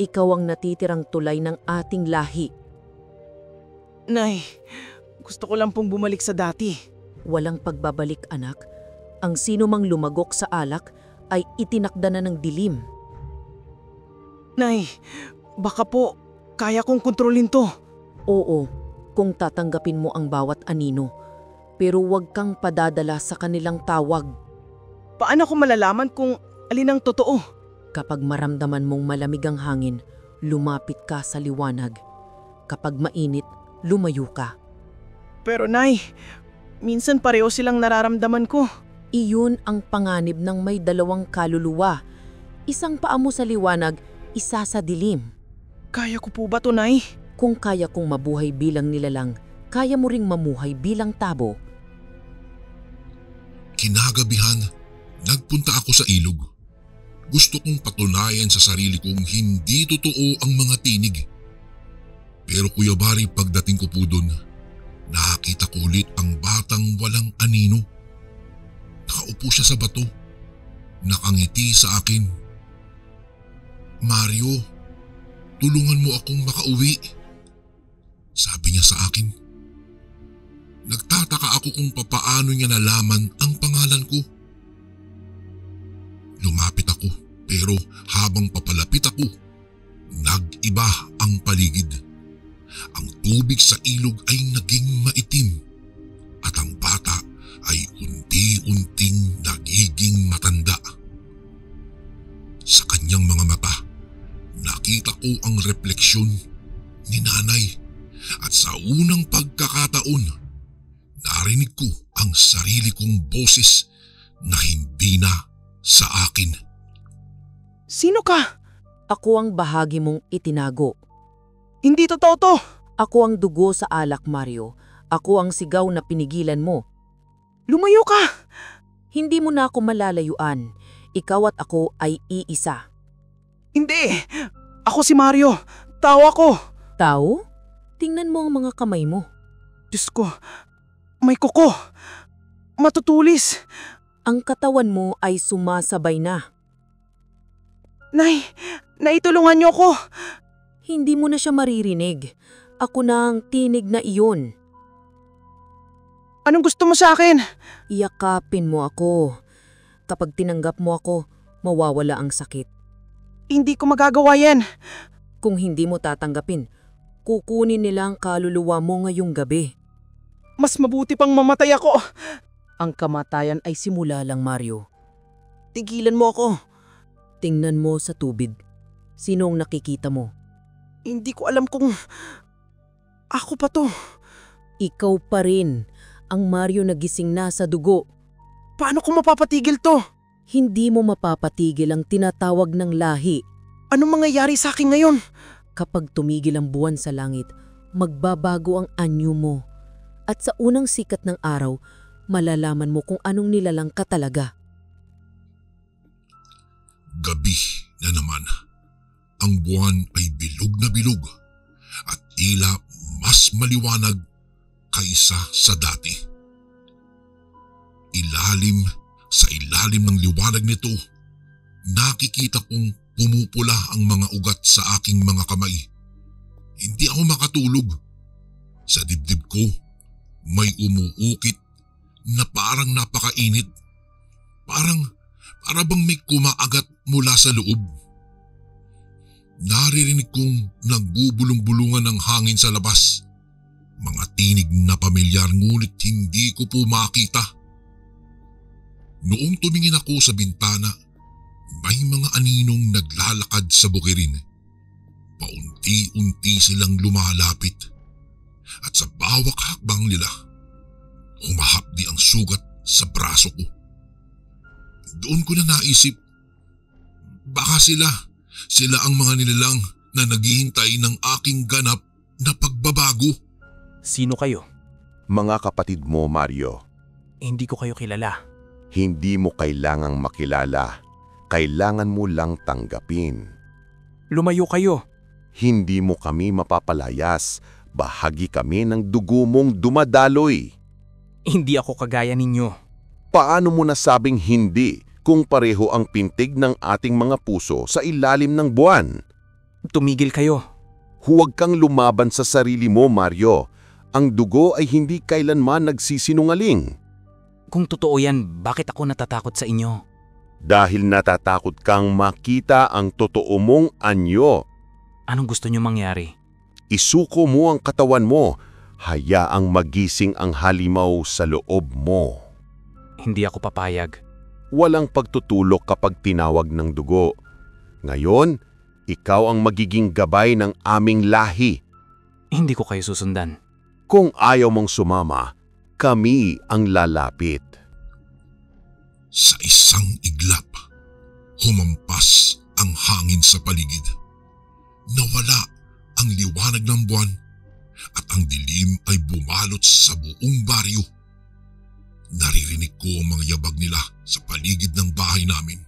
Speaker 4: Ikaw ang natitirang tulay ng ating lahi.
Speaker 2: Nay, gusto ko lang pong bumalik sa dati.
Speaker 4: Walang pagbabalik, anak. Ang sino mang lumagok sa alak ay itinakda na ng dilim.
Speaker 2: Nay, Baka po, kaya kong kontrolin to.
Speaker 4: Oo, kung tatanggapin mo ang bawat anino. Pero huwag kang padadala sa kanilang tawag.
Speaker 2: Paano ko malalaman kung alin ang totoo?
Speaker 4: Kapag maramdaman mong malamig ang hangin, lumapit ka sa liwanag. Kapag mainit, lumayo ka.
Speaker 2: Pero Nay, minsan pareho silang nararamdaman ko.
Speaker 4: Iyon ang panganib ng may dalawang kaluluwa. Isang paa mo sa liwanag, isa sa dilim.
Speaker 2: Kaya ko po ba to, Nay?
Speaker 4: Kung kaya kong mabuhay bilang nilalang, kaya mo ring mamuhay bilang tabo.
Speaker 1: Kinagabihan, nagpunta ako sa ilog. Gusto kong patunayan sa sarili kong hindi totoo ang mga tinig. Pero Kuya Bari, pagdating ko po doon, nakita ko ulit ang batang walang anino. Nakaupo siya sa bato. Nakangiti sa akin. Mario, tulungan mo akong makauwi. Sabi niya sa akin. Nagtataka ako kung papaano niya nalaman ang pangalan ko. Lumapit ako, pero habang papalapit ako, nag-iba ang paligid. Ang tubig sa ilog ay naging maitim at ang bata ay unti-unting nagiging matanda. Sa kanyang mga mata, nakita ko ang refleksyon ni nanay at sa unang pagkakataon, narinig ko ang sarili kong boses na hindi na sa akin.
Speaker 2: Sino ka?
Speaker 4: Ako ang bahagi mong itinago.
Speaker 2: Hindi totoo to.
Speaker 4: Ako ang dugo sa alak, Mario. Ako ang sigaw na pinigilan mo.
Speaker 2: Lumayo ka!
Speaker 4: Hindi mo na ako malalayuan. Ikaw at ako ay iisa.
Speaker 2: Hindi! Ako si Mario. Tao ako.
Speaker 4: Tao? Tingnan mo ang mga kamay mo.
Speaker 2: Diyos ko, may kuko. Matutulis.
Speaker 4: Ang katawan mo ay sumasabay na.
Speaker 2: Nay, naitulungan niyo ako.
Speaker 4: Hindi mo na siya maririnig. Ako na ang tinig na iyon.
Speaker 2: Anong gusto mo sa akin?
Speaker 4: Iyakapin mo ako. Kapag tinanggap mo ako, mawawala ang sakit.
Speaker 2: Hindi ko magagawa yan.
Speaker 4: Kung hindi mo tatanggapin, kukunin nila ang kaluluwa mo ngayong gabi.
Speaker 2: Mas mabuti pang mamatay ako.
Speaker 4: Ang kamatayan ay simula lang, Mario.
Speaker 2: Tigilan mo ako.
Speaker 4: Tingnan mo sa tubig. Sino ang nakikita mo?
Speaker 2: Hindi ko alam kung ako pa to.
Speaker 4: Ikaw pa rin, ang Mario na gising na sa dugo.
Speaker 2: Paano ko mapapatigil to?
Speaker 4: Hindi mo mapapatigil ang tinatawag ng lahi.
Speaker 2: Anong mangyayari sa akin ngayon?
Speaker 4: Kapag tumigil ang buwan sa langit, magbabago ang anyo mo. At sa unang sikat ng araw, malalaman mo kung anong nilalang ka talaga.
Speaker 1: Gabi na naman. Ang buwan ay bilog na bilog at tila mas maliwanag kaysa sa dati. Sa ilalim ng liwanag nito, nakikita kong pumupula ang mga ugat sa aking mga kamay. Hindi ako makatulog. Sa dibdib ko, may umuukit na parang napakainit. Para bang may kumaagat mula sa loob. Naririnig kong nagbubulong-bulungan ng hangin sa labas. Mga tinig na pamilyar ngunit hindi ko po makita. Noong tumingin ako sa bintana, may mga aninong naglalakad sa bukirin. Paunti-unti silang lumalapit. At sa bawat hakbang nila, humahapdi ang sugat sa braso ko. Doon ko na naisip, baka sila ang mga nilalang na naghihintay ng aking ganap na pagbabago.
Speaker 2: Sino kayo?
Speaker 5: Mga kapatid mo, Mario.
Speaker 2: Hindi ko kayo kilala.
Speaker 5: Hindi mo kailangang makilala. Kailangan mo lang tanggapin.
Speaker 2: Lumayo kayo.
Speaker 5: Hindi mo kami mapapalayas. Bahagi kami ng dugo mong dumadaloy.
Speaker 2: Hindi ako kagaya ninyo.
Speaker 5: Paano mo nasabing hindi kung pareho ang pintig ng ating mga puso sa ilalim ng buwan?
Speaker 2: Tumigil kayo.
Speaker 5: Huwag kang lumaban sa sarili mo, Mario. Ang dugo ay hindi kailanman nagsisinungaling.
Speaker 2: Kung totoo yan, bakit ako natatakot sa inyo?
Speaker 5: Dahil natatakot kang makita ang totoo mong anyo.
Speaker 2: Anong gusto niyo mangyari?
Speaker 5: Isuko mo ang katawan mo. Hayaang magising ang halimaw sa loob mo.
Speaker 2: Hindi ako papayag.
Speaker 5: Walang pagtutulok kapag tinawag ng dugo. Ngayon, ikaw ang magiging gabay ng aming lahi.
Speaker 2: Hindi ko kayo susundan.
Speaker 5: Kung ayaw mong sumama, kami ang lalapit.
Speaker 1: Sa isang iglap, humampas ang hangin sa paligid. Nawala ang liwanag ng buwan at ang dilim ay bumalot sa buong baryo. Naririnig ko ang mga yabag nila sa paligid ng bahay namin.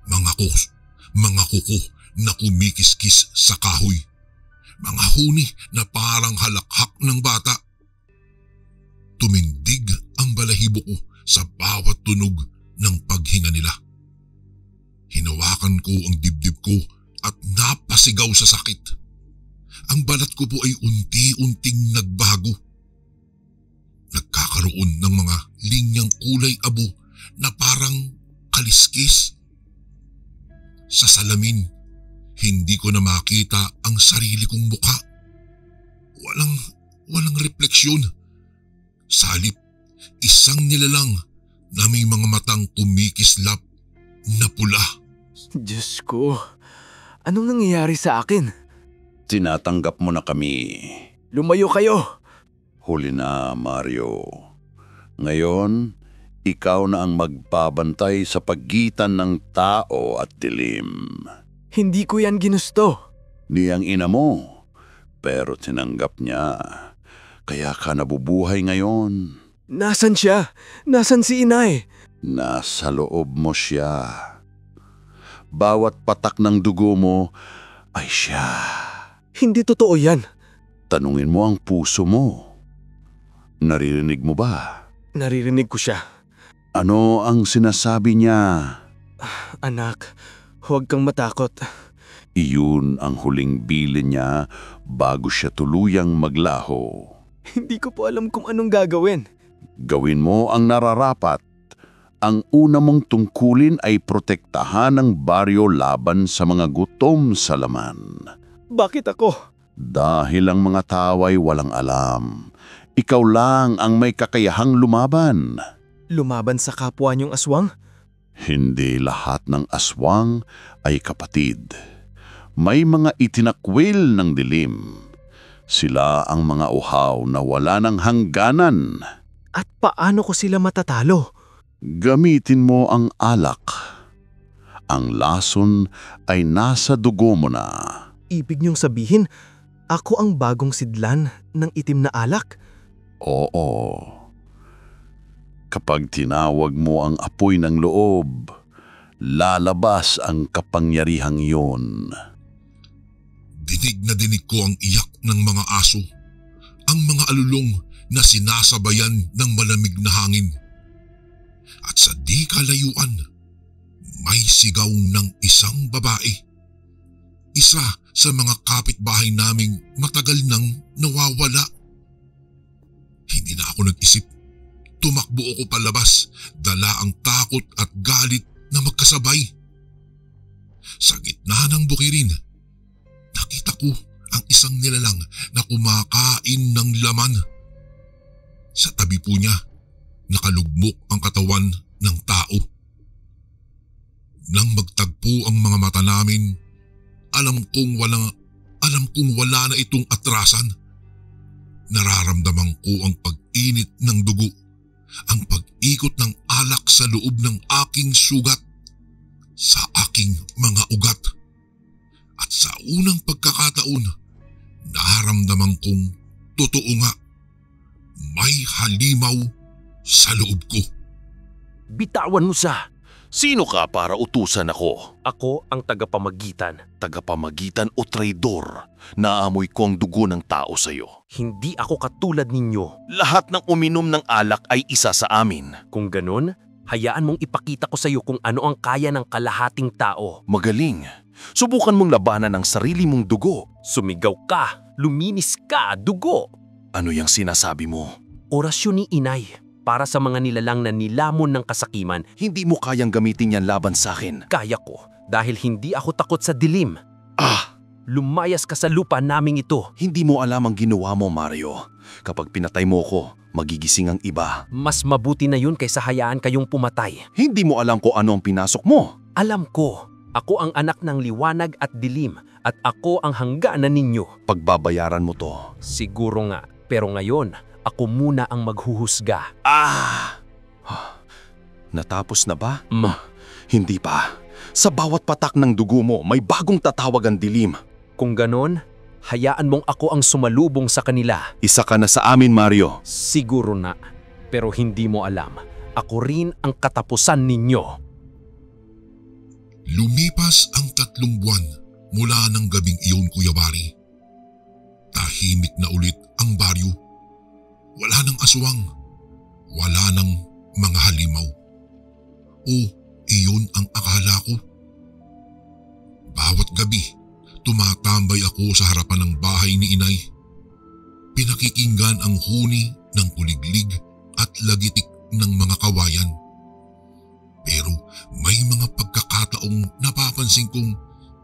Speaker 1: Mga kuko na kumikiskis sa kahoy. Mga huni na parang halakhak ng bata. Tumindig ang balahibo ko sa bawat tunog ng paghinga nila. Hinawakan ko ang dibdib ko at napasigaw sa sakit. Ang balat ko po ay unti-unting nagbago. Nagkakaroon ng mga linyang kulay abo na parang kaliskis. Sa salamin, hindi ko na makita ang sarili kong mukha. Walang refleksyon. Salip, isang nilalang na may mga matang kumikislap na pula.
Speaker 2: Diyos ko, anong nangyayari sa akin?
Speaker 6: Tinatanggap mo na kami.
Speaker 2: Lumayo kayo!
Speaker 6: Huli na, Mario. Ngayon, ikaw na ang magpabantay sa pagitan ng tao at dilim.
Speaker 2: Hindi ko yan ginusto.
Speaker 6: Niyang ina mo, pero tinanggap niya. Kaya ka nabubuhay ngayon.
Speaker 2: Nasaan siya? Nasaan si inay?
Speaker 6: Nasa loob mo siya. Bawat patak ng dugo mo ay siya.
Speaker 2: Hindi totoo yan.
Speaker 6: Tanungin mo ang puso mo. Naririnig mo ba?
Speaker 2: Naririnig ko siya.
Speaker 6: Ano ang sinasabi niya?
Speaker 2: Anak, huwag kang matakot.
Speaker 6: Iyon ang huling bilin niya bago siya tuluyang maglaho.
Speaker 2: Hindi ko po alam kung anong gagawin.
Speaker 6: Gawin mo ang nararapat. Ang una mong tungkulin ay protektahan ang baryo laban sa mga gutom sa laman.
Speaker 2: Bakit ako?
Speaker 6: Dahil ang mga tao ay walang alam. Ikaw lang ang may kakayahang lumaban.
Speaker 2: Lumaban sa kapwa niyong aswang?
Speaker 6: Hindi lahat ng aswang ay kapatid. May mga itinakwil ng dilim. Sila ang mga uhaw na wala ng hangganan.
Speaker 2: At paano ko sila matatalo?
Speaker 6: Gamitin mo ang alak. Ang lason ay nasa dugo mo na.
Speaker 2: Ibig niyong sabihin, ako ang bagong sidlan ng itim na alak?
Speaker 6: Oo. Kapag tinawag mo ang apoy ng loob, lalabas ang kapangyarihang iyon.
Speaker 1: Dinig na dinig ko ang iyak ng mga aso, ang mga alulong na sinasabayan ng malamig na hangin. At sa di kalayuan, may sigaw ng isang babae. Isa sa mga kapitbahay naming matagal nang nawawala. Hindi na ako nag-isip. Tumakbo ako palabas, dala ang takot at galit na magkasabay. Sa gitna ng bukirin, nakita ko ang isang nilalang na kumakain ng laman. Sa tabi po niya, nakalugmok ang katawan ng tao. Nang magtagpo ang mga mata namin, alam kong wala na itong atrasan. Nararamdaman ko ang pag-init ng dugo, ang pag-ikot ng alak sa loob ng aking sugat, sa aking mga ugat. At sa unang pagkakataon, nararamdaman kong totoo nga, may halimaw sa loob ko.
Speaker 7: Bitawan mo siya.
Speaker 8: Sino ka para utusan ako?
Speaker 7: Ako ang tagapamagitan.
Speaker 8: Tagapamagitan o traidor? Naamoy ko ang dugo ng tao sa'yo.
Speaker 7: Hindi ako katulad ninyo.
Speaker 8: Lahat ng uminom ng alak ay isa sa amin.
Speaker 7: Kung ganun, hayaan mong ipakita ko sa iyo kung ano ang kaya ng kalahating tao.
Speaker 8: Magaling. Subukan mong labanan ang sarili mong dugo.
Speaker 7: Sumigaw ka, luminis ka, dugo.
Speaker 8: Ano yung sinasabi mo?
Speaker 7: Orasyon ni inay para sa mga nilalang na nilamon ng kasakiman.
Speaker 8: Hindi mo kayang gamitin yan laban sa akin.
Speaker 7: Kaya ko dahil hindi ako takot sa dilim. Lumayas ka sa lupa naming ito.
Speaker 8: Hindi mo alam ang ginawa mo, Mario. Kapag pinatay mo ko, magigising ang iba.
Speaker 7: Mas mabuti na yun kaysa hayaan kayong pumatay.
Speaker 8: Hindi mo alam kung ano ang pinasok mo.
Speaker 7: Alam ko, ako ang anak ng liwanag at dilim at ako ang hangganan ninyo.
Speaker 8: Pagbabayaran mo to.
Speaker 7: Siguro nga, pero ngayon, ako muna ang maghuhusga.
Speaker 8: Natapos na ba? Hindi pa. Sa bawat patak ng dugo mo, may bagong tatawag ang dilim.
Speaker 7: Kung ganon, hayaan mong ako ang sumalubong sa kanila.
Speaker 8: Isa ka na sa amin, Mario.
Speaker 7: Siguro na, pero hindi mo alam. Ako rin ang katapusan ninyo.
Speaker 1: Lumipas ang 3 buwan mula ng gabing iyon, Kuya Bari. Tahimik na ulit ang baryo. Wala nang aswang. Wala nang mga halimaw. O iyon ang akala ko. Bawat gabi, tumatambay ako sa harapan ng bahay ni Inay. Pinakikinggan ang huni ng kuliglig at lagitik ng mga kawayan. Pero may mga pagkakataong napapansin kong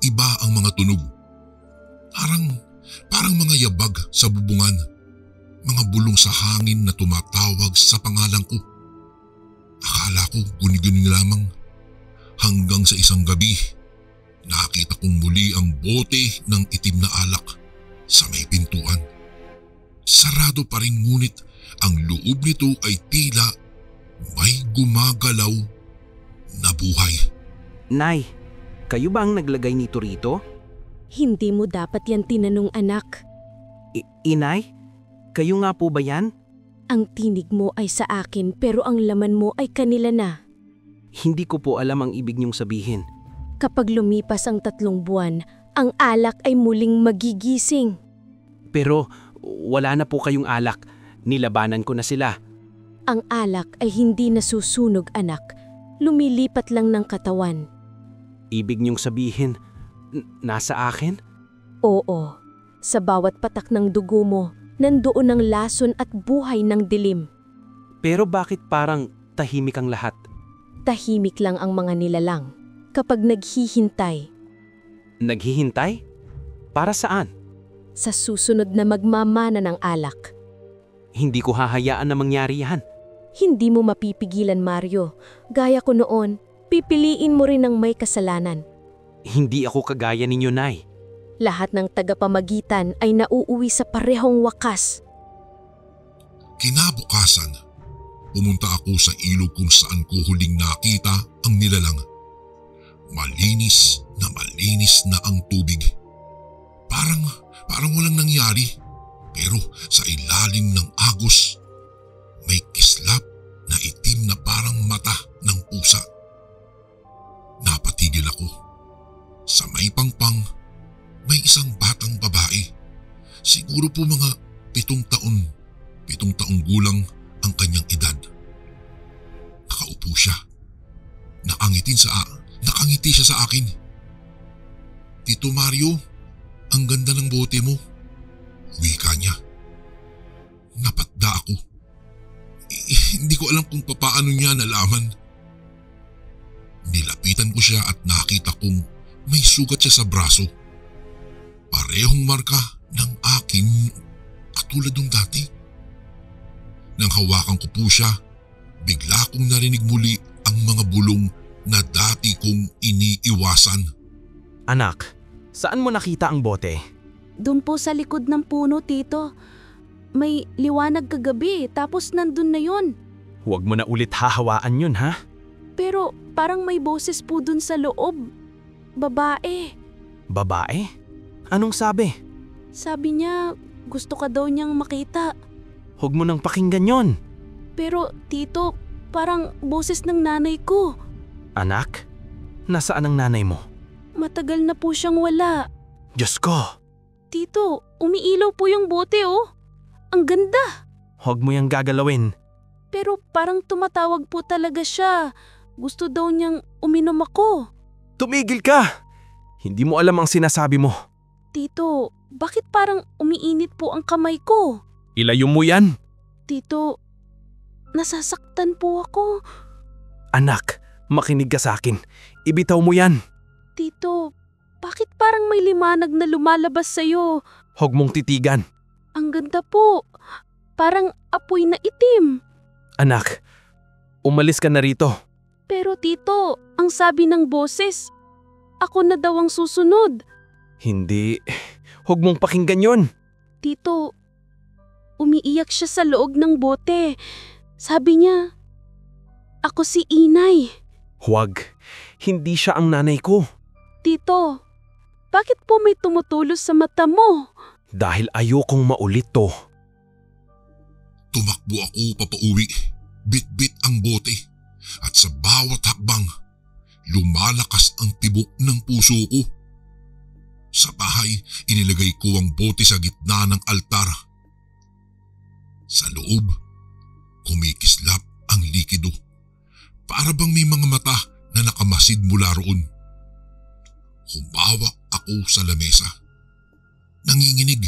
Speaker 1: iba ang mga tunog. Parang mga yabag sa bubungan. Mga bulong sa hangin na tumatawag sa pangalan ko. Akala ko guni-guni lamang. Hanggang sa isang gabi, nakita kong muli ang bote ng itim na alak sa may pintuan. Sarado pa rin, ngunit ang loob nito ay tila may gumagalaw na buhay.
Speaker 2: Nay, kayo ba ang naglagay nito rito?
Speaker 9: Hindi mo dapat yan tinanong, anak.
Speaker 2: Inay, kayo nga po ba yan?
Speaker 9: Ang tinig mo ay sa akin pero ang laman mo ay kanila na.
Speaker 2: Hindi ko po alam ang ibig niyong sabihin.
Speaker 9: Kapag lumipas ang 3 buwan, ang alak ay muling magigising.
Speaker 2: Pero wala na po kayong alak. Nilabanan ko na sila.
Speaker 9: Ang alak ay hindi nasusunog, anak. Lumilipat lang ng katawan.
Speaker 2: Ibig niyong sabihin, nasa akin?
Speaker 9: Oo. Sa bawat patak ng dugo mo, nandoon ang lason at buhay ng dilim.
Speaker 2: Pero bakit parang tahimik ang lahat?
Speaker 9: Tahimik lang ang mga nilalang kapag naghihintay.
Speaker 2: Naghihintay? Para saan?
Speaker 9: Sa susunod na magmamana ng alak.
Speaker 2: Hindi ko hahayaan na mangyari yan.
Speaker 9: Hindi mo mapipigilan, Mario. Gaya ko noon, pipiliin mo rin ang may kasalanan.
Speaker 2: Hindi ako kagaya ninyo, Nay.
Speaker 9: Lahat ng tagapamagitan ay nauuwi sa parehong wakas.
Speaker 1: Kinabukasan, pumunta ako sa ilog kung saan ko huling nakita ang nilalang. Malinis na ang tubig. Parang walang nangyari. Pero sa ilalim ng agos, may kislap na itim na parang mata ng pusa. Napatigil ako. Sa may pangpang, may isang batang babae. Siguro po mga 7 taong gulang ang kanyang edad. Nakaupo siya. Nakangiti siya sa akin. Tito Mario, ang ganda ng bote mo. Wika niya. Napatda ako. Hindi ko alam kung paano niya nalaman. Nilapitan ko siya at nakita kong may sugat siya sa braso. Parehong marka ng akin katulad nung dati. Nang hawakan ko po siya, bigla kong narinig muli ang mga bulong na dati kong iniiwasan.
Speaker 2: Anak, saan mo nakita ang bote?
Speaker 9: Doon po sa likod ng puno, Tito. May liwanag kagabi, tapos nandun na yon.
Speaker 2: Huwag mo na ulit hahawaan yun, ha?
Speaker 9: Pero parang may boses po dun sa loob. Babae.
Speaker 2: Babae? Anong sabi?
Speaker 9: Sabi niya, gusto ka daw niyang makita.
Speaker 2: Huwag mo nang pakinggan yon.
Speaker 9: Pero Tito, parang boses ng nanay ko.
Speaker 2: Anak, nasaan ang nanay mo?
Speaker 9: Matagal na po siyang wala.
Speaker 2: Diyos ko!
Speaker 9: Tito, umiilaw po yung bote, oh. Ang ganda.
Speaker 2: Huwag mo yang gagalawin.
Speaker 9: Pero parang tumatawag po talaga siya. Gusto daw niyang uminom ako.
Speaker 2: Tumigil ka! Hindi mo alam ang sinasabi mo.
Speaker 9: Tito, bakit parang umiinit po ang kamay ko?
Speaker 2: Ilayo mo yan!
Speaker 9: Tito, nasasaktan po ako.
Speaker 2: Anak, makinig ka sa akin. Ibitaw mo yan.
Speaker 9: Tito, Bakit parang may liwanag na lumalabas sa'yo?
Speaker 7: Huwag mong titigan.
Speaker 9: Ang ganda po. Parang apoy na itim.
Speaker 7: Anak, umalis ka na rito.
Speaker 9: Pero tito, ang sabi ng boses, ako na daw ang susunod.
Speaker 7: Hindi. Huwag mong pakinggan yon.
Speaker 9: Tito, umiiyak siya sa loob ng bote. Sabi niya, ako si Inay.
Speaker 7: Huwag. Hindi siya ang nanay ko.
Speaker 9: Tito, bakit po may tumutulos sa mata mo?
Speaker 7: Dahil ayokong maulit to.
Speaker 1: Tumakbo ako papauwi, bit-bit ang bote, at sa bawat hakbang, lumalakas ang tibok ng puso ko. Sa bahay, inilagay ko ang bote sa gitna ng altar. Sa loob, kumikislap ang likido. Para bang may mga mata na nakamasid mula roon. Humawak ako sa lamesa. Nanginginig.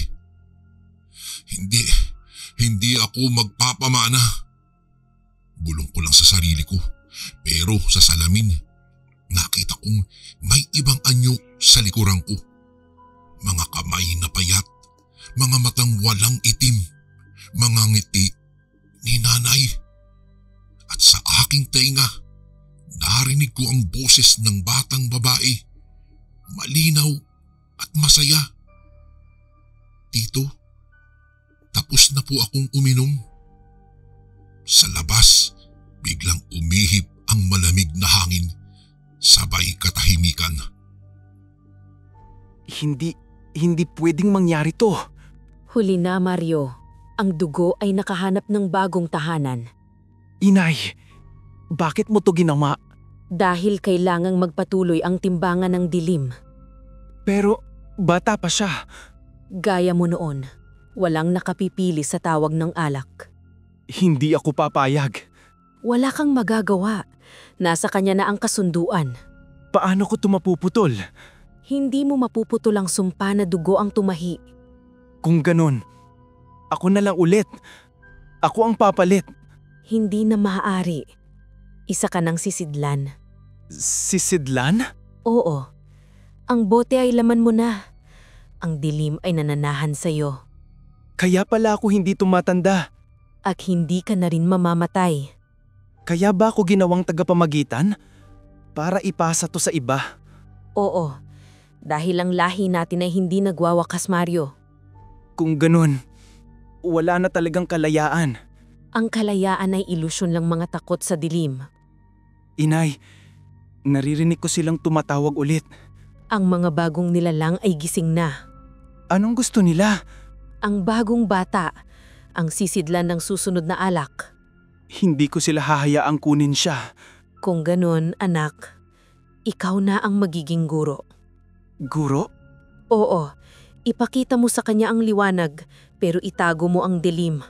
Speaker 1: Hindi ako magpapamana. Bulong ko lang sa sarili ko. Pero sa salamin, nakita kong may ibang anyo sa likuran ko. Mga kamay na payat, mga matang walang itim, mga ngiti ni nanay. At sa aking tainga, narinig ko ang boses ng batang babae. Malinaw at masaya. Tito, tapos na po akong uminom. Sa labas, biglang umihip ang malamig na hangin, sabay katahimikan.
Speaker 2: Hindi pwedeng mangyari to.
Speaker 4: Huli na, Mario. Ang dugo ay nakahanap ng bagong tahanan.
Speaker 2: Inay, bakit mo to ginawa?
Speaker 4: Dahil kailangang magpatuloy ang timbangan ng dilim.
Speaker 2: Pero bata pa siya.
Speaker 4: Gaya mo noon, walang nakapipili sa tawag ng alak.
Speaker 2: Hindi ako papayag.
Speaker 4: Wala kang magagawa. Nasa kanya na ang kasunduan.
Speaker 2: Paano ko to mapuputol?
Speaker 4: Hindi mo mapuputol ang sumpa na dugo ang tumahi.
Speaker 2: Kung ganun, ako na lang ulit. Ako ang papalit.
Speaker 4: Hindi na maaari. Isa ka ng sisidlan.
Speaker 2: Sisidlan?
Speaker 4: Oo. Ang bote ay laman mo na. Ang dilim ay nananahan sa'yo.
Speaker 2: Kaya pala ako hindi tumatanda.
Speaker 4: At hindi ka na rin mamamatay.
Speaker 2: Kaya ba ako ginawang tagapamagitan? Para ipasa to sa iba?
Speaker 4: Oo. Dahil ang lahi natin ay hindi nagwawakas, Mario.
Speaker 2: Kung ganun, wala na talagang kalayaan.
Speaker 4: Ang kalayaan ay ilusyon lang mga takot sa dilim.
Speaker 2: Inay, naririnig ko silang tumatawag ulit.
Speaker 4: Ang mga bagong nilalang ay gising na.
Speaker 2: Anong gusto nila?
Speaker 4: Ang bagong bata, ang sisidlan ng susunod na alak.
Speaker 2: Hindi ko sila hahayaang kunin siya.
Speaker 4: Kung ganun, anak, ikaw na ang magiging guro.
Speaker 2: Guro?
Speaker 4: Oo, ipakita mo sa kanya ang liwanag, pero itago mo ang dilim.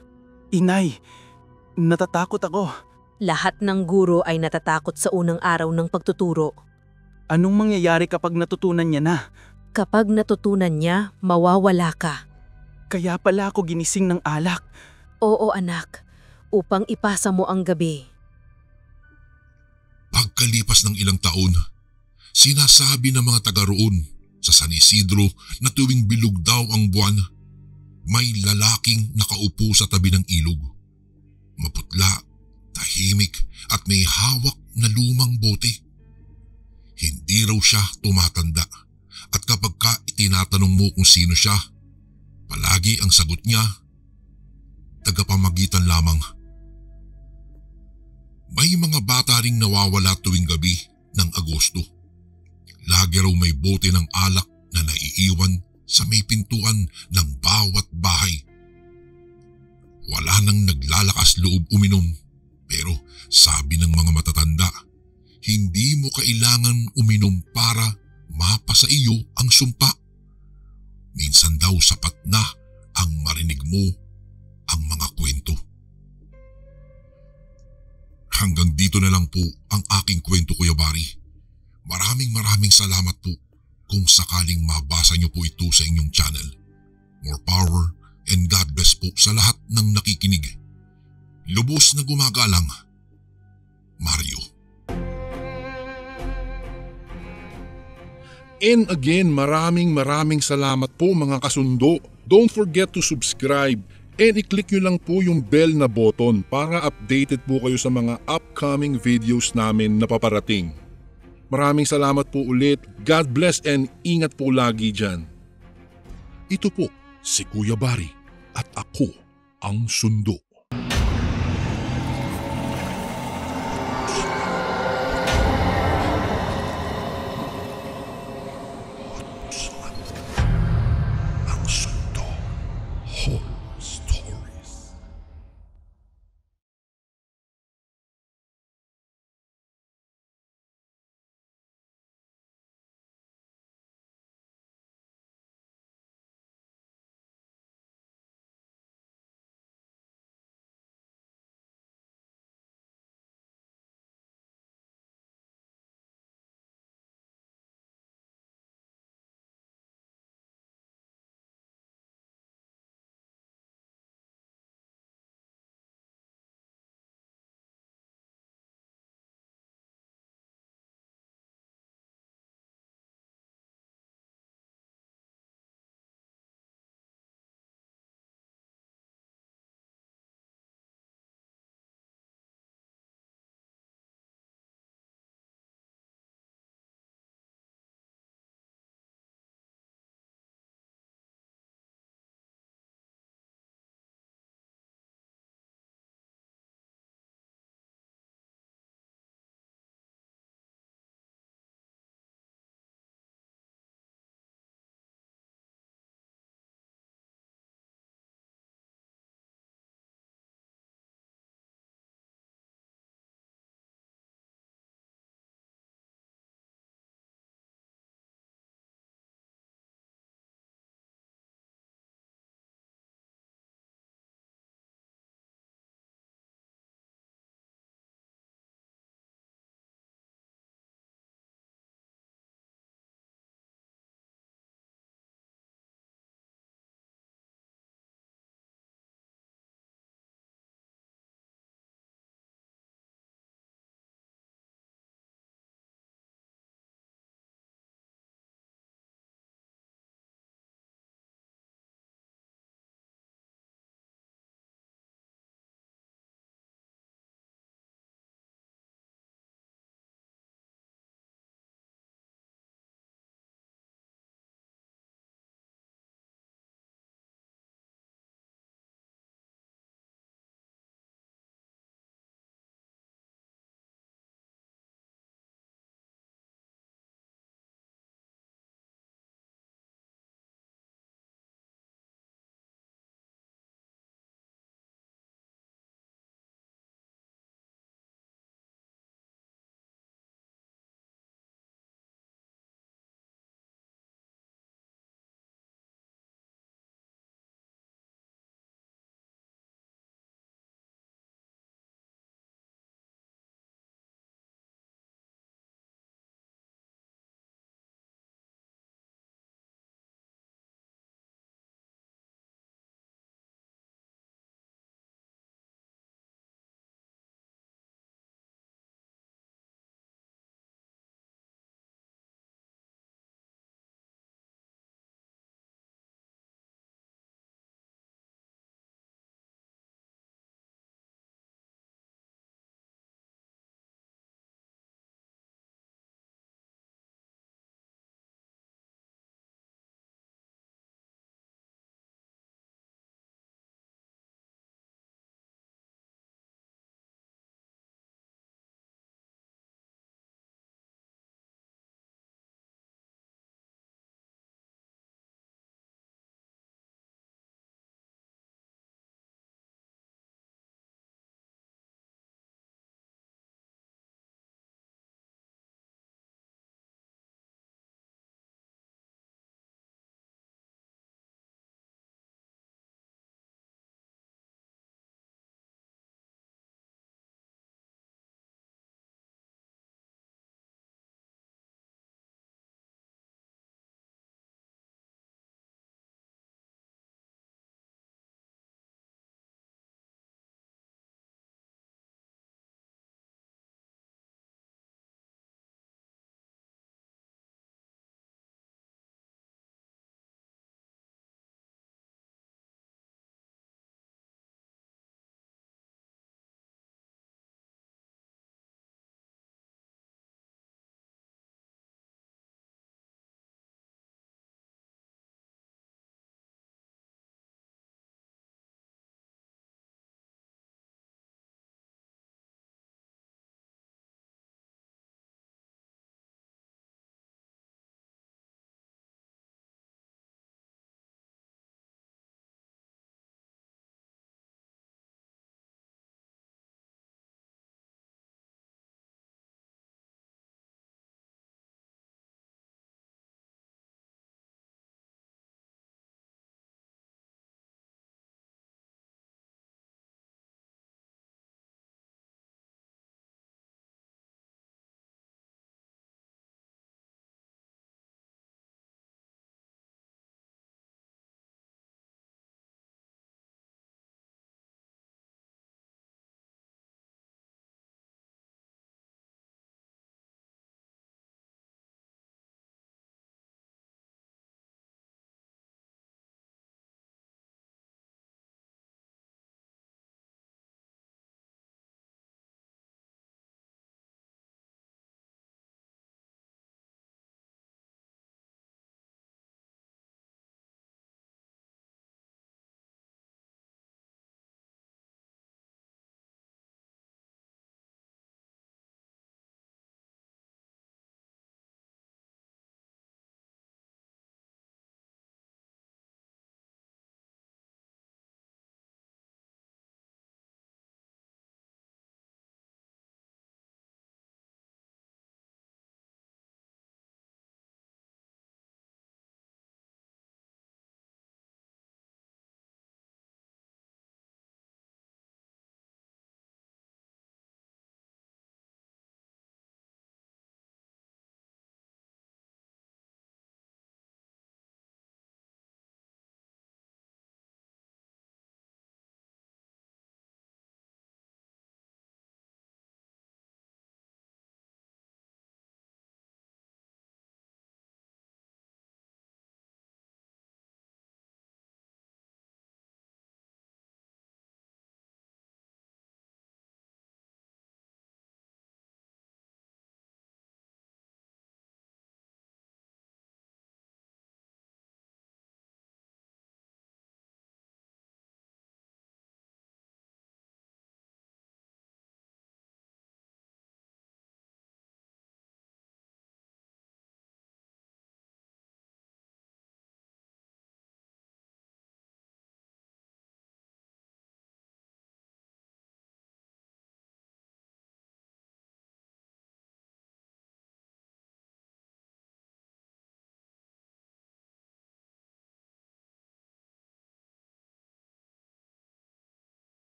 Speaker 2: Inay, natatakot ako.
Speaker 4: Lahat ng guro ay natatakot sa unang araw ng pagtuturo.
Speaker 2: Anong mangyayari kapag natutunan niya na?
Speaker 4: Kapag natutunan niya, mawawala ka.
Speaker 2: Kaya pala ako ginising ng alak.
Speaker 4: Oo, anak, upang ipasa mo ang gabi.
Speaker 1: Pagkalipas ng ilang taon, sinasabi ng mga taga roon sa San Isidro na tuwing bilog daw ang buwan, may lalaking nakaupo sa tabi ng ilog. Maputla, tahimik at may hawak na lumang bote. Hindi raw siya tumatanda at kapag ka itinatanong mo kung sino siya, palagi ang sagot niya, tagapamagitan lamang. May mga bata ring nawawala tuwing gabi ng Agosto. Lagi raw may bote ng alak na naiiwan sa may pintuan ng bawat bahay. Wala nang naglalakas loob uminom, pero sabi ng mga matatanda, hindi mo kailangan uminom para mapasa iyo ang sumpa. Minsan daw sapat na ang marinig mo ang mga kwento. Hanggang dito na lang po ang aking kwento, Kuya Bari. Maraming salamat po kung sakaling mabasa niyo po ito sa inyong channel. More power and God bless po sa lahat ng nakikinig. Lubos na gumagalang, Mario. And again, maraming salamat po mga kasundo. Don't forget to subscribe and i-click nyo lang po yung bell na button para updated po kayo sa mga upcoming videos namin na paparating. Maraming salamat po ulit. God bless and ingat po lagi dyan. Ito po si Kuya Bari at ako ang Sundo.